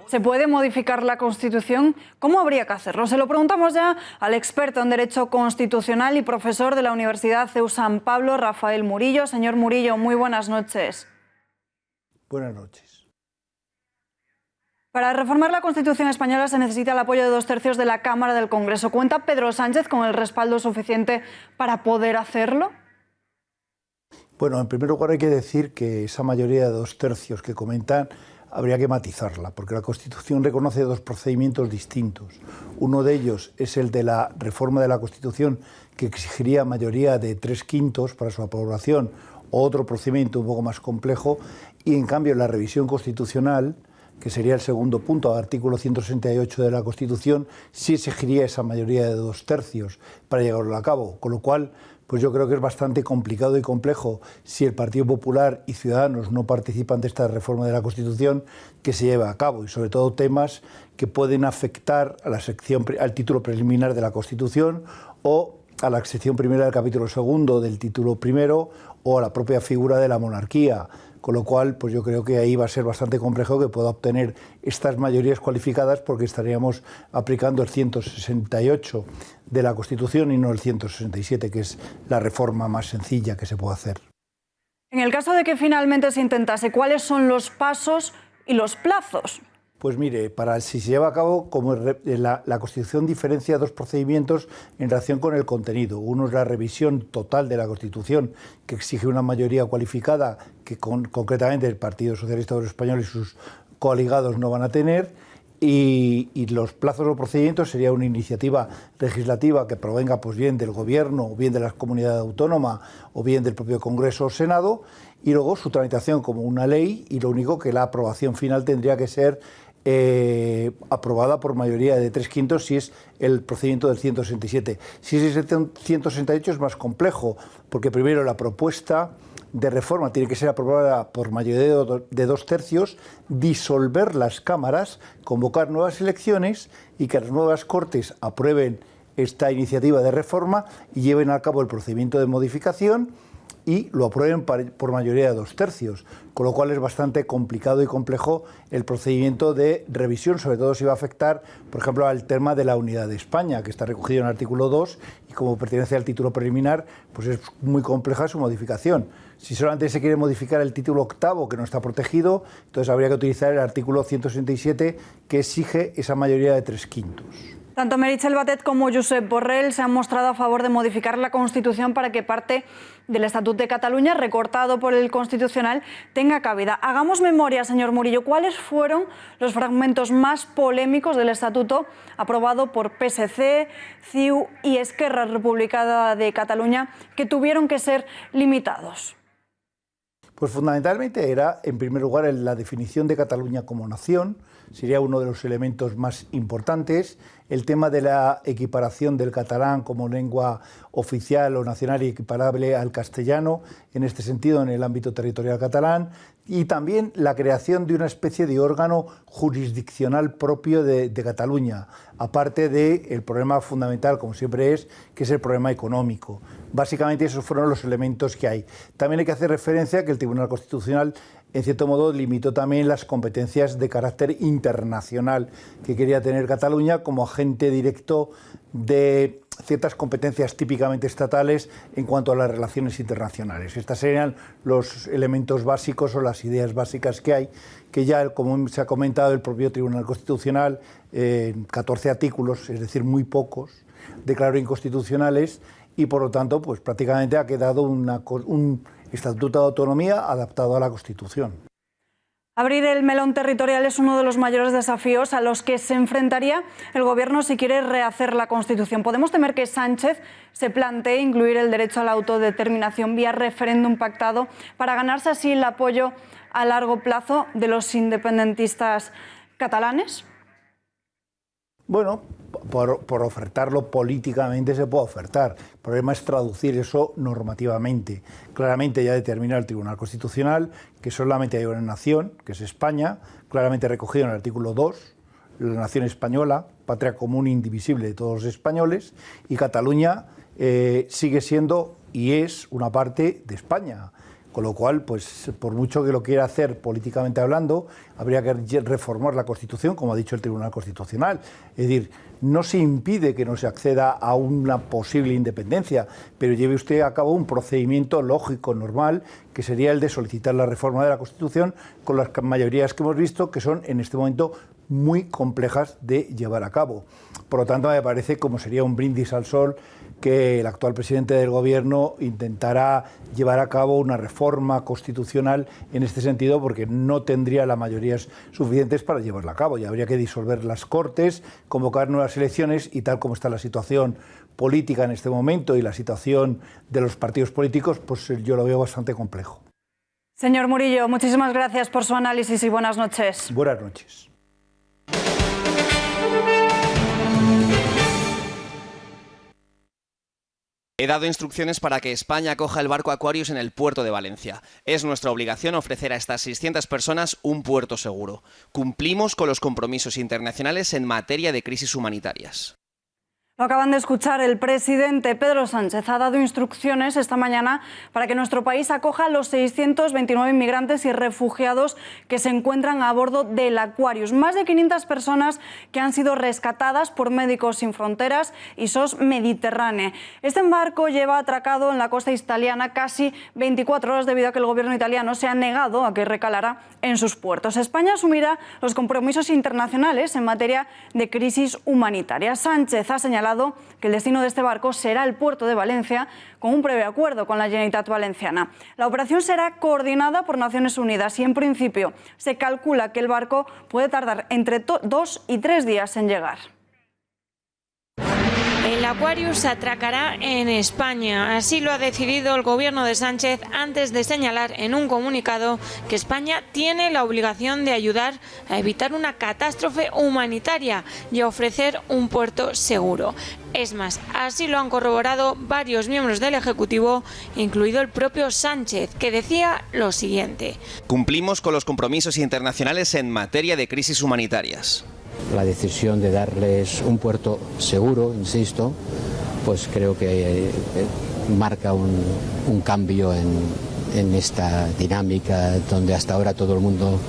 ¿Se puede modificar la Constitución? ¿Cómo habría que hacerlo? Se lo preguntamos ya al experto en Derecho Constitucional y profesor de la Universidad CEU San Pablo, Rafael Murillo. Señor Murillo, muy buenas noches. Buenas noches. Para reformar la Constitución española se necesita el apoyo de 2/3 de la Cámara del Congreso. ¿Cuenta Pedro Sánchez con el respaldo suficiente para poder hacerlo? Bueno, en primer lugar hay que decir que esa mayoría de 2/3 que comentan habría que matizarla, porque la Constitución reconoce dos procedimientos distintos. Uno de ellos es el de la reforma de la Constitución, que exigiría mayoría de 3/5 para su aprobación, o otro procedimiento un poco más complejo, y en cambio la revisión constitucional, que sería el segundo punto, artículo 168 de la Constitución, sí exigiría esa mayoría de 2/3 para llevarlo a cabo, con lo cual pues yo creo que es bastante complicado y complejo, si el Partido Popular y Ciudadanos no participan de esta reforma de la Constitución, que se lleve a cabo, y sobre todo temas que pueden afectar a la sección, al título preliminar de la Constitución o a la sección primera del capítulo segundo del título primero o a la propia figura de la monarquía, con lo cual pues yo creo que ahí va a ser bastante complejo que pueda obtener estas mayorías cualificadas, porque estaríamos aplicando el 168 de la Constitución y no el 167, que es la reforma más sencilla que se puede hacer. En el caso de que finalmente se intentase, ¿cuáles son los pasos y los plazos? Pues mire, si se lleva a cabo, como la Constitución diferencia dos procedimientos en relación con el contenido. Uno es la revisión total de la Constitución, que exige una mayoría cualificada que concretamente el Partido Socialista Obrero Español y sus coaligados no van a tener, y los plazos o procedimientos sería una iniciativa legislativa que provenga pues bien del Gobierno, o bien de la comunidad autónoma, o bien del propio Congreso o Senado, y luego su tramitación como una ley, y lo único que la aprobación final tendría que ser aprobada por mayoría de 3/5 si es el procedimiento del 167. Si es el 168 es más complejo, porque primero la propuesta de reforma tiene que ser aprobada por mayoría de 2/3, disolver las cámaras, convocar nuevas elecciones y que las nuevas Cortes aprueben esta iniciativa de reforma y lleven a cabo el procedimiento de modificación y lo aprueben por mayoría de 2/3, con lo cual es bastante complicado y complejo el procedimiento de revisión, sobre todo si va a afectar, por ejemplo, al tema de la unidad de España, que está recogido en el artículo 2 y como pertenece al título preliminar, pues es muy compleja su modificación. Si solamente se quiere modificar el título octavo, que no está protegido, entonces habría que utilizar el artículo 167, que exige esa mayoría de 3/5. Tanto Meritxell Batet como Josep Borrell se han mostrado a favor de modificar la Constitución para que parte del Estatut de Cataluña, recortado por el Constitucional, tenga cabida. Hagamos memoria, señor Murillo, ¿cuáles fueron los fragmentos más polémicos del Estatuto aprobado por PSC, CiU y Esquerra Republicana de Cataluña que tuvieron que ser limitados? Pues fundamentalmente era, en primer lugar, la definición de Cataluña como nación, sería uno de los elementos más importantes, el tema de la equiparación del catalán como lengua oficial o nacional y equiparable al castellano, en este sentido en el ámbito territorial catalán, y también la creación de una especie de órgano jurisdiccional propio de Cataluña, aparte del problema fundamental, como siempre es, que es el problema económico. Básicamente esos fueron los elementos que hay. También hay que hacer referencia a que el Tribunal Constitucional, en cierto modo, limitó también las competencias de carácter internacional que quería tener Cataluña como agente directo de ciertas competencias típicamente estatales en cuanto a las relaciones internacionales. Estos serían los elementos básicos o las ideas básicas que hay, que ya, como se ha comentado, el propio Tribunal Constitucional, en 14 artículos, es decir, muy pocos, declaró inconstitucionales y, por lo tanto, pues prácticamente ha quedado un Estatuto de Autonomía adaptado a la Constitución. Abrir el melón territorial es uno de los mayores desafíos a los que se enfrentaría el Gobierno si quiere rehacer la Constitución. Podemos temer que Sánchez se plantee incluir el derecho a la autodeterminación vía referéndum pactado para ganarse así el apoyo a largo plazo de los independentistas catalanes. Bueno, por ofertarlo políticamente se puede ofertar. El problema es traducir eso normativamente. Claramente ya determina el Tribunal Constitucional que solamente hay una nación, que es España, claramente recogido en el artículo 2, la nación española, patria común e indivisible de todos los españoles, y Cataluña sigue siendo y es una parte de España. Con lo cual, pues por mucho que lo quiera hacer políticamente hablando, habría que reformar la Constitución, como ha dicho el Tribunal Constitucional. Es decir, no se impide que no se acceda a una posible independencia, pero lleve usted a cabo un procedimiento lógico, normal, que sería el de solicitar la reforma de la Constitución con las mayorías que hemos visto, que son en este momento muy complejas de llevar a cabo. Por lo tanto, me parece como sería un brindis al sol que el actual presidente del Gobierno intentará llevar a cabo una reforma constitucional en este sentido, porque no tendría las mayorías suficientes para llevarla a cabo y habría que disolver las Cortes, convocar nuevas elecciones y tal como está la situación política en este momento y la situación de los partidos políticos, pues yo lo veo bastante complejo. Señor Murillo, muchísimas gracias por su análisis y buenas noches. Buenas noches. He dado instrucciones para que España acoja el barco Aquarius en el puerto de Valencia. Es nuestra obligación ofrecer a estas 600 personas un puerto seguro. Cumplimos con los compromisos internacionales en materia de crisis humanitarias. Lo acaban de escuchar, el presidente Pedro Sánchez ha dado instrucciones esta mañana para que nuestro país acoja a los 629 inmigrantes y refugiados que se encuentran a bordo del Aquarius. Más de 500 personas que han sido rescatadas por Médicos Sin Fronteras y SOS Mediterráneo. Este barco lleva atracado en la costa italiana casi 24 horas debido a que el gobierno italiano se ha negado a que recalara en sus puertos. España asumirá los compromisos internacionales en materia de crisis humanitaria. Sánchez ha señalado que el destino de este barco será el puerto de Valencia, con un previo acuerdo con la Generalitat Valenciana. La operación será coordinada por Naciones Unidas y, en principio, se calcula que el barco puede tardar entre 2 y 3 días en llegar. El Aquarius atracará en España. Así lo ha decidido el gobierno de Sánchez antes de señalar en un comunicado que España tiene la obligación de ayudar a evitar una catástrofe humanitaria y a ofrecer un puerto seguro. Es más, así lo han corroborado varios miembros del Ejecutivo, incluido el propio Sánchez, que decía lo siguiente: Cumplimos con los compromisos internacionales en materia de crisis humanitarias. La decisión de darles un puerto seguro, insisto, pues creo que marca un cambio en esta dinámica donde hasta ahora todo el mundo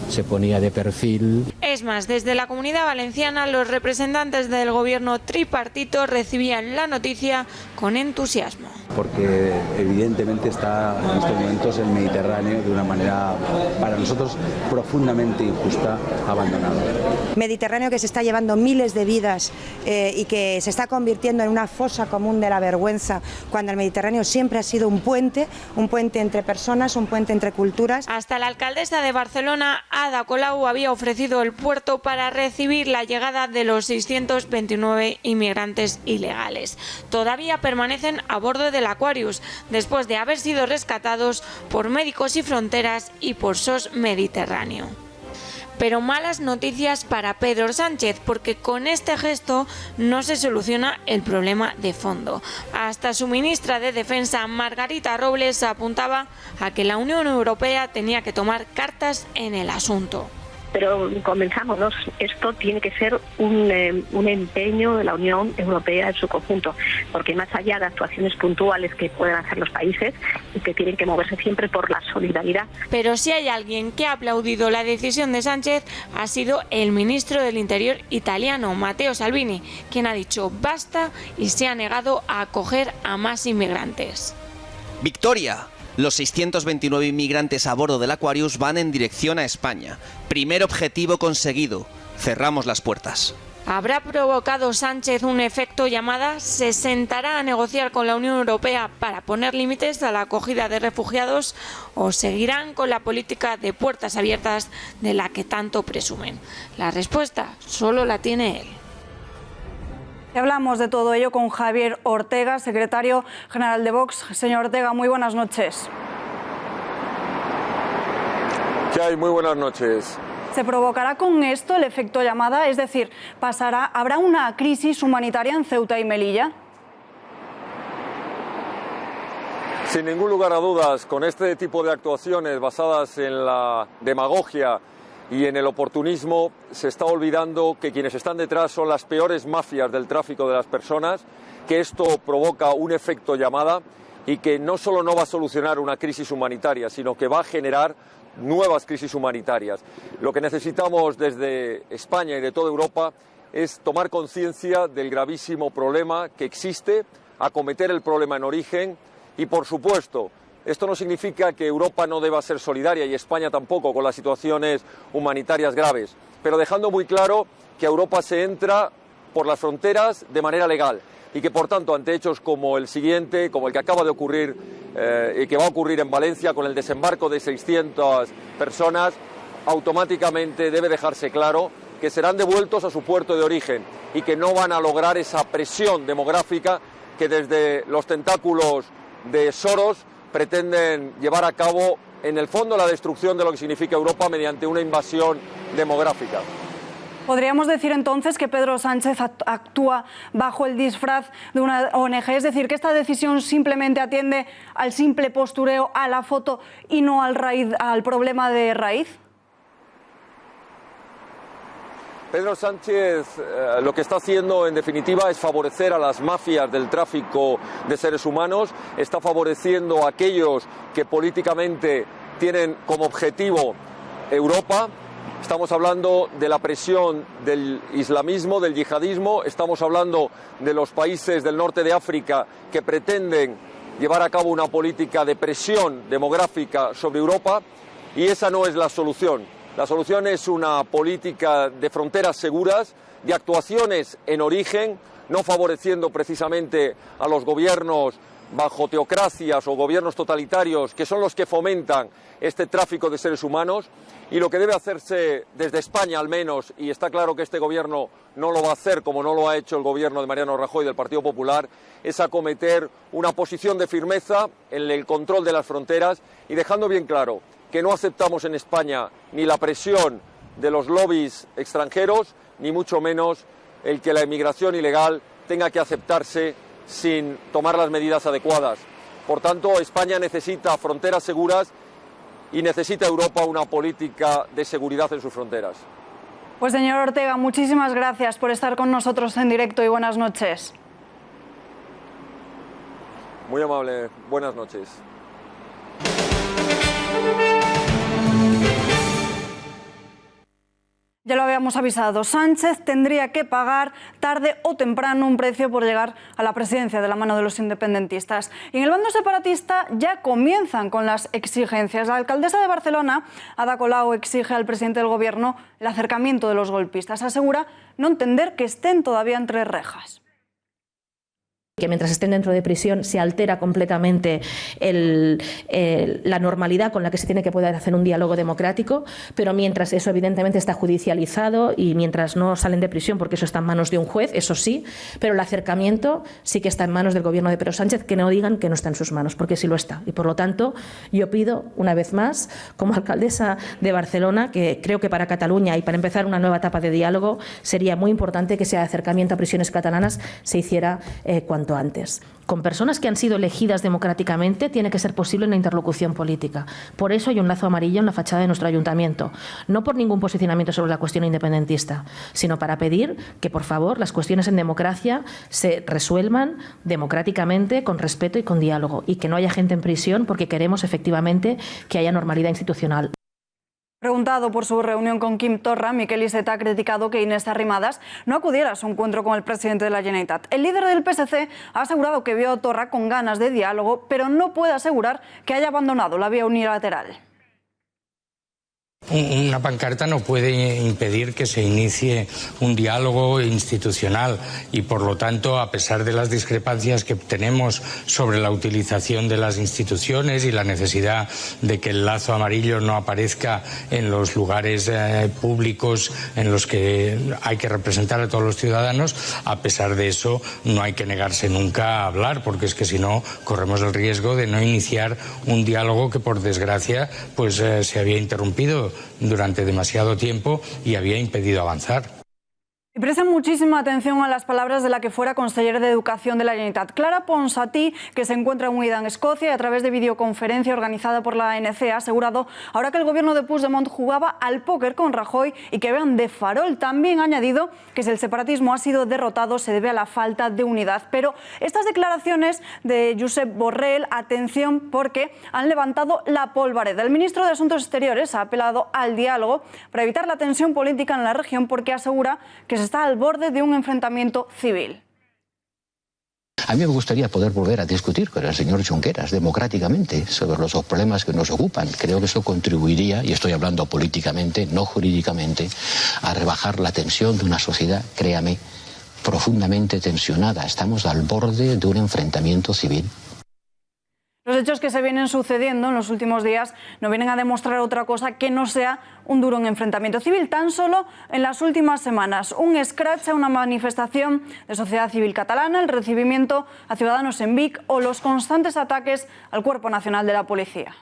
se ponía de perfil. Es más, desde la Comunidad Valenciana los representantes del gobierno tripartito recibían la noticia con entusiasmo. Porque evidentemente está en estos momentos el Mediterráneo de una manera para nosotros profundamente injusta, abandonado. Mediterráneo que se está llevando miles de vidas y que se está convirtiendo en una fosa común de la vergüenza, cuando el Mediterráneo siempre ha sido un puente entre personas, un puente entre culturas. Hasta la alcaldesa de Barcelona, Ada Colau, había ofrecido el puerto para recibir la llegada de los 629 inmigrantes ilegales. Todavía permanecen a bordo del Aquarius, después de haber sido rescatados por Médicos Sin Fronteras y por SOS Mediterráneo. Pero malas noticias para Pedro Sánchez, porque con este gesto no se soluciona el problema de fondo. Hasta su ministra de Defensa, Margarita Robles, apuntaba a que la Unión Europea tenía que tomar cartas en el asunto. Pero convenzámonos, esto tiene que ser un empeño de la Unión Europea en su conjunto, porque más allá de actuaciones puntuales que pueden hacer los países y que tienen que moverse siempre por la solidaridad. Pero si hay alguien que ha aplaudido la decisión de Sánchez, ha sido el ministro del Interior italiano, Matteo Salvini, quien ha dicho basta y se ha negado a acoger a más inmigrantes. ¡Victoria! Los 629 inmigrantes a bordo del Aquarius van en dirección a España. Primer objetivo conseguido. Cerramos las puertas. ¿Habrá provocado Sánchez un efecto llamada? ¿Se sentará a negociar con la Unión Europea para poner límites a la acogida de refugiados? ¿O seguirán con la política de puertas abiertas de la que tanto presumen? La respuesta solo la tiene él. Hablamos de todo ello con Javier Ortega, secretario general de Vox. Señor Ortega, muy buenas noches. ¿Qué hay? Muy buenas noches. ¿Se provocará con esto el efecto llamada? Es decir, ¿habrá una crisis humanitaria en Ceuta y Melilla? Sin ningún lugar a dudas, con este tipo de actuaciones basadas en la demagogia y en el oportunismo, se está olvidando que quienes están detrás son las peores mafias del tráfico de las personas, que esto provoca un efecto llamada y que no solo no va a solucionar una crisis humanitaria, sino que va a generar nuevas crisis humanitarias. Lo que necesitamos desde España y de toda Europa es tomar conciencia del gravísimo problema que existe, acometer el problema en origen y, por supuesto, esto no significa que Europa no deba ser solidaria y España tampoco con las situaciones humanitarias graves, pero dejando muy claro que a Europa se entra por las fronteras de manera legal y que, por tanto, ante hechos como el siguiente, como el que acaba de ocurrir y que va a ocurrir en Valencia con el desembarco de 600 personas, automáticamente debe dejarse claro que serán devueltos a su puerto de origen y que no van a lograr esa presión demográfica que desde los tentáculos de Soros pretenden llevar a cabo, en el fondo, la destrucción de lo que significa Europa mediante una invasión demográfica. ¿Podríamos decir entonces que Pedro Sánchez actúa bajo el disfraz de una ONG? Es decir, que esta decisión simplemente atiende al simple postureo, a la foto y no al problema de raíz. Pedro Sánchez lo que está haciendo en definitiva es favorecer a las mafias del tráfico de seres humanos, está favoreciendo a aquellos que políticamente tienen como objetivo Europa. Estamos hablando de la presión del islamismo, del yihadismo, estamos hablando de los países del norte de África que pretenden llevar a cabo una política de presión demográfica sobre Europa, y esa no es la solución. La solución es una política de fronteras seguras, de actuaciones en origen, no favoreciendo precisamente a los gobiernos bajo teocracias o gobiernos totalitarios, que son los que fomentan este tráfico de seres humanos. Y lo que debe hacerse desde España al menos, y está claro que este gobierno no lo va a hacer como no lo ha hecho el gobierno de Mariano Rajoy del Partido Popular, es acometer una posición de firmeza en el control de las fronteras y dejando bien claro que no aceptamos en España ni la presión de los lobbies extranjeros, ni mucho menos el que la inmigración ilegal tenga que aceptarse sin tomar las medidas adecuadas. Por tanto, España necesita fronteras seguras y necesita Europa una política de seguridad en sus fronteras. Pues señor Ortega, muchísimas gracias por estar con nosotros en directo y buenas noches. Muy amable, buenas noches. Ya lo habíamos avisado, Sánchez tendría que pagar tarde o temprano un precio por llegar a la presidencia de la mano de los independentistas. Y en el bando separatista ya comienzan con las exigencias. La alcaldesa de Barcelona, Ada Colau, exige al presidente del gobierno el acercamiento de los golpistas. Asegura no entender que estén todavía entre rejas. Que mientras estén dentro de prisión se altera completamente la normalidad con la que se tiene que poder hacer un diálogo democrático, pero mientras eso evidentemente está judicializado y mientras no salen de prisión, porque eso está en manos de un juez, eso sí, pero el acercamiento sí que está en manos del gobierno de Pedro Sánchez, que no digan que no está en sus manos, porque sí lo está. Y por lo tanto, yo pido una vez más, como alcaldesa de Barcelona, que creo que para Cataluña y para empezar una nueva etapa de diálogo sería muy importante que ese acercamiento a prisiones catalanas se hiciera cuanto antes. Con personas que han sido elegidas democráticamente tiene que ser posible una interlocución política. Por eso hay un lazo amarillo en la fachada de nuestro ayuntamiento. No por ningún posicionamiento sobre la cuestión independentista, sino para pedir que, por favor, las cuestiones en democracia se resuelvan democráticamente, con respeto y con diálogo, y que no haya gente en prisión porque queremos efectivamente que haya normalidad institucional. Preguntado por su reunión con Quim Torra, Miquel Iceta ha criticado que Inés Arrimadas no acudiera a su encuentro con el presidente de la Generalitat. El líder del PSC ha asegurado que vio a Torra con ganas de diálogo, pero no puede asegurar que haya abandonado la vía unilateral. Una pancarta no puede impedir que se inicie un diálogo institucional y, por lo tanto, a pesar de las discrepancias que tenemos sobre la utilización de las instituciones y la necesidad de que el lazo amarillo no aparezca en los lugares públicos en los que hay que representar a todos los ciudadanos, a pesar de eso no hay que negarse nunca a hablar, porque es que si no corremos el riesgo de no iniciar un diálogo que, por desgracia, pues se había interrumpido durante demasiado tiempo y había impedido avanzar. Y presten muchísima atención a las palabras de la que fuera consellera de Educación de la Generalitat, Clara Ponsatí, que se encuentra unida en Escocia y a través de videoconferencia organizada por la ANC ha asegurado ahora que el gobierno de Puigdemont jugaba al póker con Rajoy y que vean de farol. También ha añadido que si el separatismo ha sido derrotado se debe a la falta de unidad. Pero estas declaraciones de Josep Borrell, atención, porque han levantado la polvareda. El ministro de Asuntos Exteriores ha apelado al diálogo para evitar la tensión política en la región, porque asegura que se está al borde de un enfrentamiento civil. A mí me gustaría poder volver a discutir con el señor Junqueras democráticamente sobre los problemas que nos ocupan. Creo que eso contribuiría, y estoy hablando políticamente, no jurídicamente, a rebajar la tensión de una sociedad, créame, profundamente tensionada. Estamos al borde de un enfrentamiento civil. Los hechos que se vienen sucediendo en los últimos días no vienen a demostrar otra cosa que no sea un duro enfrentamiento civil. Tan solo en las últimas semanas, un escrache a una manifestación de sociedad civil catalana, el recibimiento a ciudadanos en Vic o los constantes ataques al Cuerpo Nacional de la Policía.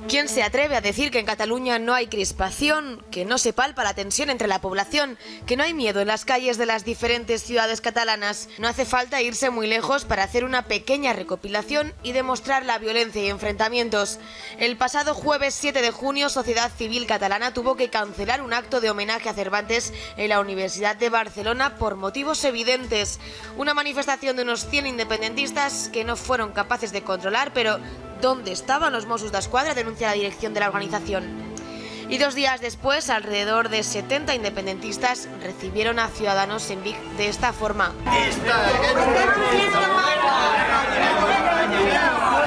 ¿Quién se atreve a decir que en Cataluña no hay crispación, que no se palpa la tensión entre la población, que no hay miedo en las calles de las diferentes ciudades catalanas? No hace falta irse muy lejos para hacer una pequeña recopilación y demostrar la violencia y enfrentamientos. El pasado jueves 7 de junio, Sociedad Civil Catalana tuvo que cancelar un acto de homenaje a Cervantes en la Universidad de Barcelona por motivos evidentes. Una manifestación de unos 100 independentistas que no fueron capaces de controlar, pero ¿dónde estaban los Mossos d'Esquadra?, denuncia la dirección de la organización. Y 2 días después, alrededor de 70 independentistas recibieron a ciudadanos en Vic de esta forma.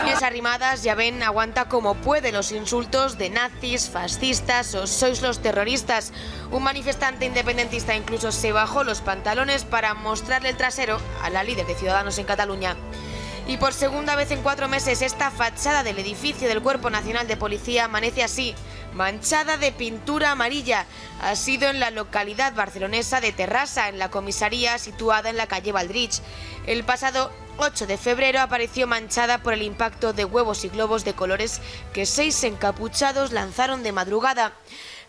Inés Arrimadas, ya ven, aguanta como puede los insultos de nazis, fascistas o sois los terroristas. Un manifestante independentista incluso se bajó los pantalones para mostrarle el trasero a la líder de Ciudadanos en Cataluña. Y por segunda vez en 4 meses, esta fachada del edificio del Cuerpo Nacional de Policía amanece así, manchada de pintura amarilla. Ha sido en la localidad barcelonesa de Terrassa, en la comisaría situada en la calle Valdrich. El pasado 8 de febrero apareció manchada por el impacto de huevos y globos de colores que 6 encapuchados lanzaron de madrugada.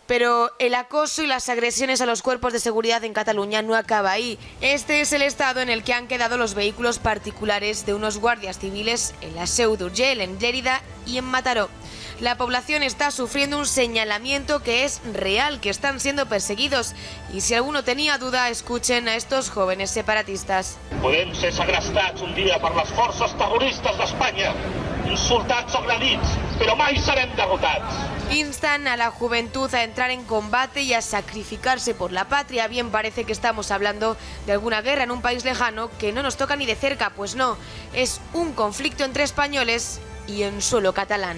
Pero el acoso y las agresiones a los cuerpos de seguridad en Cataluña no acaba ahí. Este es el estado en el que han quedado los vehículos particulares de unos guardias civiles en la Seu d'Urgell, en Lérida y en Mataró. La población está sufriendo un señalamiento que es real, que están siendo perseguidos. Y si alguno tenía duda, escuchen a estos jóvenes separatistas. Podem ser segrestats un dia per les forces terroristes d'Espanya, insultats o agredits, però mai serem derrotats. Instan a la juventud a entrar en combate y a sacrificarse por la patria. Bien parece que estamos hablando de alguna guerra en un país lejano que no nos toca ni de cerca, pues no. Es un conflicto entre españoles y en suelo catalán.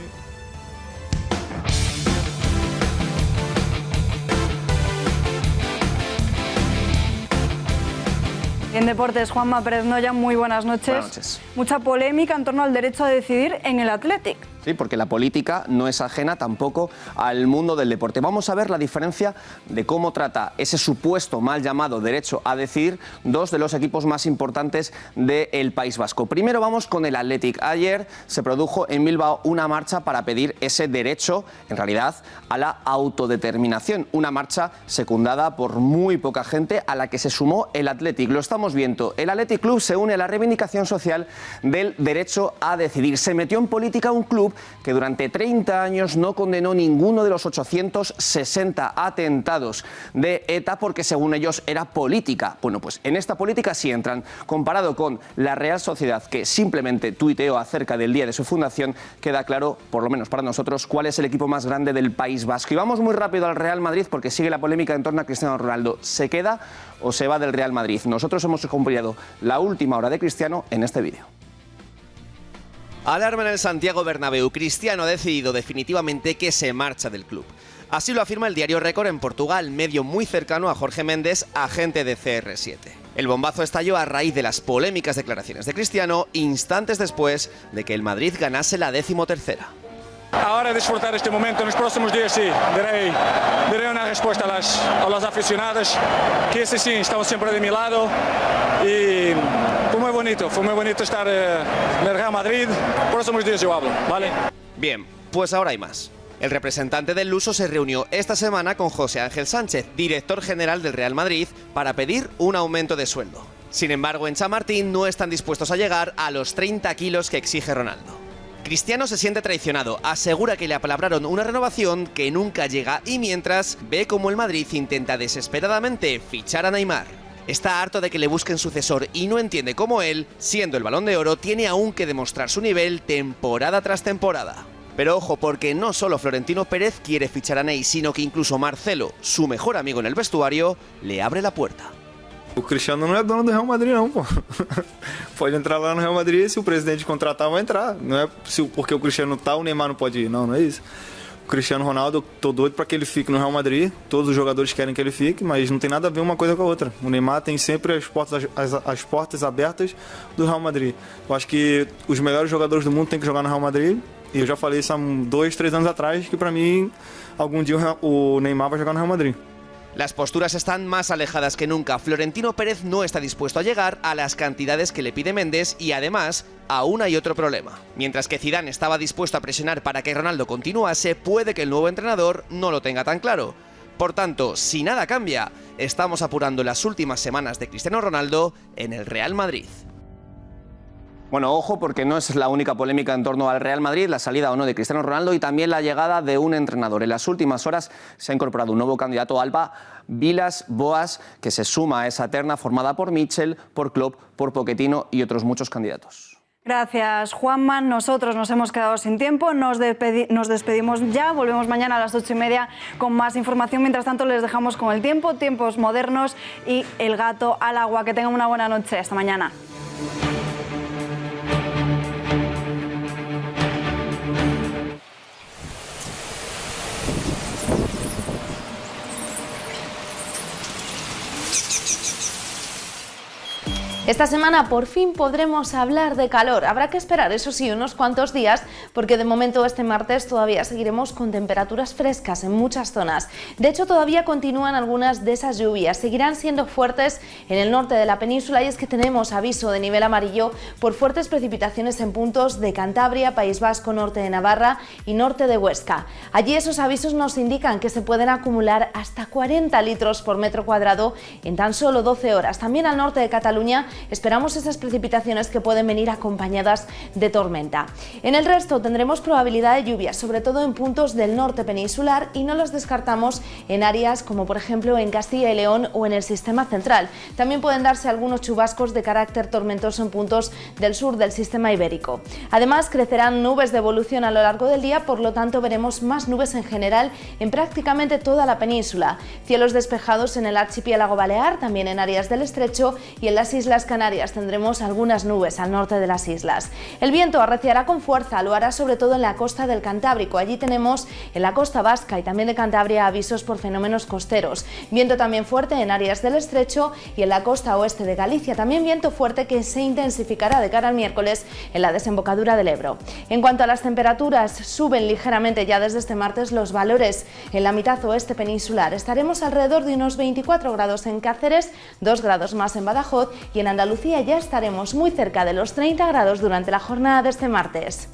En deportes, Juanma Pérez Noya, muy buenas noches. Buenas noches. Mucha polémica en torno al derecho a decidir en el Athletic. Sí, porque la política no es ajena tampoco al mundo del deporte. Vamos a ver la diferencia de cómo trata ese supuesto mal llamado derecho a decidir 2 de los equipos más importantes del País Vasco. Primero vamos con el Athletic. Ayer se produjo en Bilbao una marcha para pedir ese derecho, en realidad, a la autodeterminación. Una marcha secundada por muy poca gente, a la que se sumó el Athletic. Lo estamos viendo. El Athletic Club se une a la reivindicación social del derecho a decidir. Se metió en política un club que durante 30 años no condenó ninguno de los 860 atentados de ETA porque según ellos era política. Bueno, pues en esta política sí entran. Comparado con la Real Sociedad, que simplemente tuiteó acerca del día de su fundación, queda claro, por lo menos para nosotros, cuál es el equipo más grande del País Vasco. Y vamos muy rápido al Real Madrid porque sigue la polémica en torno a Cristiano Ronaldo. ¿Se queda o se va del Real Madrid? Nosotros hemos acompañado la última hora de Cristiano en este vídeo. Alarma en el Santiago Bernabéu. Cristiano ha decidido definitivamente que se marcha del club. Así lo afirma el diario Récord en Portugal, medio muy cercano a Jorge Méndez, agente de CR7. El bombazo estalló a raíz de las polémicas declaraciones de Cristiano, instantes después de que el Madrid ganase la 13ª. Ahora disfrutar este momento, en los próximos días sí, daré una respuesta a los aficionados, que sí, estamos siempre de mi lado y fue muy bonito estar en el Real Madrid. Próximos días yo hablo, ¿vale? Bien, pues ahora hay más. El representante del luso se reunió esta semana con José Ángel Sánchez, director general del Real Madrid, para pedir un aumento de sueldo. Sin embargo, en Chamartín no están dispuestos a llegar a los 30 kilos que exige Ronaldo. Cristiano se siente traicionado, asegura que le apalabraron una renovación que nunca llega y mientras ve cómo el Madrid intenta desesperadamente fichar a Neymar. Está harto de que le busquen sucesor y no entiende cómo él, siendo el Balón de Oro, tiene aún que demostrar su nivel temporada tras temporada. Pero ojo, porque no solo Florentino Pérez quiere fichar a Ney, sino que incluso Marcelo, su mejor amigo en el vestuario, le abre la puerta. O Cristiano não é dono do Real Madrid não, pô. Pode entrar lá no Real Madrid, se o presidente contratar, vai entrar. Não é porque o Cristiano tá, o Neymar não pode ir. Não, não é isso. O Cristiano Ronaldo, tô doido para que ele fique no Real Madrid. Todos os jogadores querem que ele fique, mas não tem nada a ver uma coisa com a outra. O Neymar tem sempre as portas abertas do Real Madrid. Eu acho que os melhores jogadores do mundo têm que jogar no Real Madrid. E eu já falei isso há 2, 3 anos atrás, que para mim, algum dia o Neymar vai jogar no Real Madrid. Las posturas están más alejadas que nunca. Florentino Pérez no está dispuesto a llegar a las cantidades que le pide Méndez y además aún hay otro problema. Mientras que Zidane estaba dispuesto a presionar para que Ronaldo continuase, puede que el nuevo entrenador no lo tenga tan claro. Por tanto, si nada cambia, estamos apurando las últimas semanas de Cristiano Ronaldo en el Real Madrid. Bueno, ojo, porque no es la única polémica en torno al Real Madrid, la salida o no de Cristiano Ronaldo y también la llegada de un entrenador. En las últimas horas se ha incorporado un nuevo candidato, Alba Villas-Boas, que se suma a esa terna formada por Michel, por Klopp, por Pochettino y otros muchos candidatos. Gracias, Juanma. Nosotros nos hemos quedado sin tiempo, nos despedimos ya, volvemos mañana a las 8:30 con más información. Mientras tanto, les dejamos con el tiempo, tiempos modernos y el gato al agua. Que tengan una buena noche. Hasta mañana. Esta semana por fin podremos hablar de calor. Habrá que esperar, eso sí, unos cuantos días, porque de momento este martes todavía seguiremos con temperaturas frescas en muchas zonas. De hecho, todavía continúan algunas de esas lluvias. Seguirán siendo fuertes en el norte de la península y es que tenemos aviso de nivel amarillo por fuertes precipitaciones en puntos de Cantabria, País Vasco, norte de Navarra y norte de Huesca. Allí esos avisos nos indican que se pueden acumular hasta 40 litros por metro cuadrado en tan solo 12 horas. También al norte de Cataluña esperamos esas precipitaciones que pueden venir acompañadas de tormenta. En el resto tendremos probabilidad de lluvias, sobre todo en puntos del norte peninsular, y no los descartamos en áreas como por ejemplo en Castilla y León o en el sistema central. También pueden darse algunos chubascos de carácter tormentoso en puntos del sur del sistema ibérico. Además, crecerán nubes de evolución a lo largo del día, por lo tanto veremos más nubes en general en prácticamente toda la península. Cielos despejados en el archipiélago balear, también en áreas del estrecho, y en las islas Canarias tendremos algunas nubes al norte de las islas. El viento arreciará con fuerza, lo hará sobre todo en la costa del Cantábrico. Allí tenemos en la costa vasca y también de Cantabria avisos por fenómenos costeros. Viento también fuerte en áreas del estrecho y en la costa oeste de Galicia. También viento fuerte que se intensificará de cara al miércoles en la desembocadura del Ebro. En cuanto a las temperaturas, suben ligeramente ya desde este martes los valores en la mitad oeste peninsular. Estaremos alrededor de unos 24 grados en Cáceres, 2 grados más en Badajoz y en Andalucía ya estaremos muy cerca de los 30 grados durante la jornada de este martes.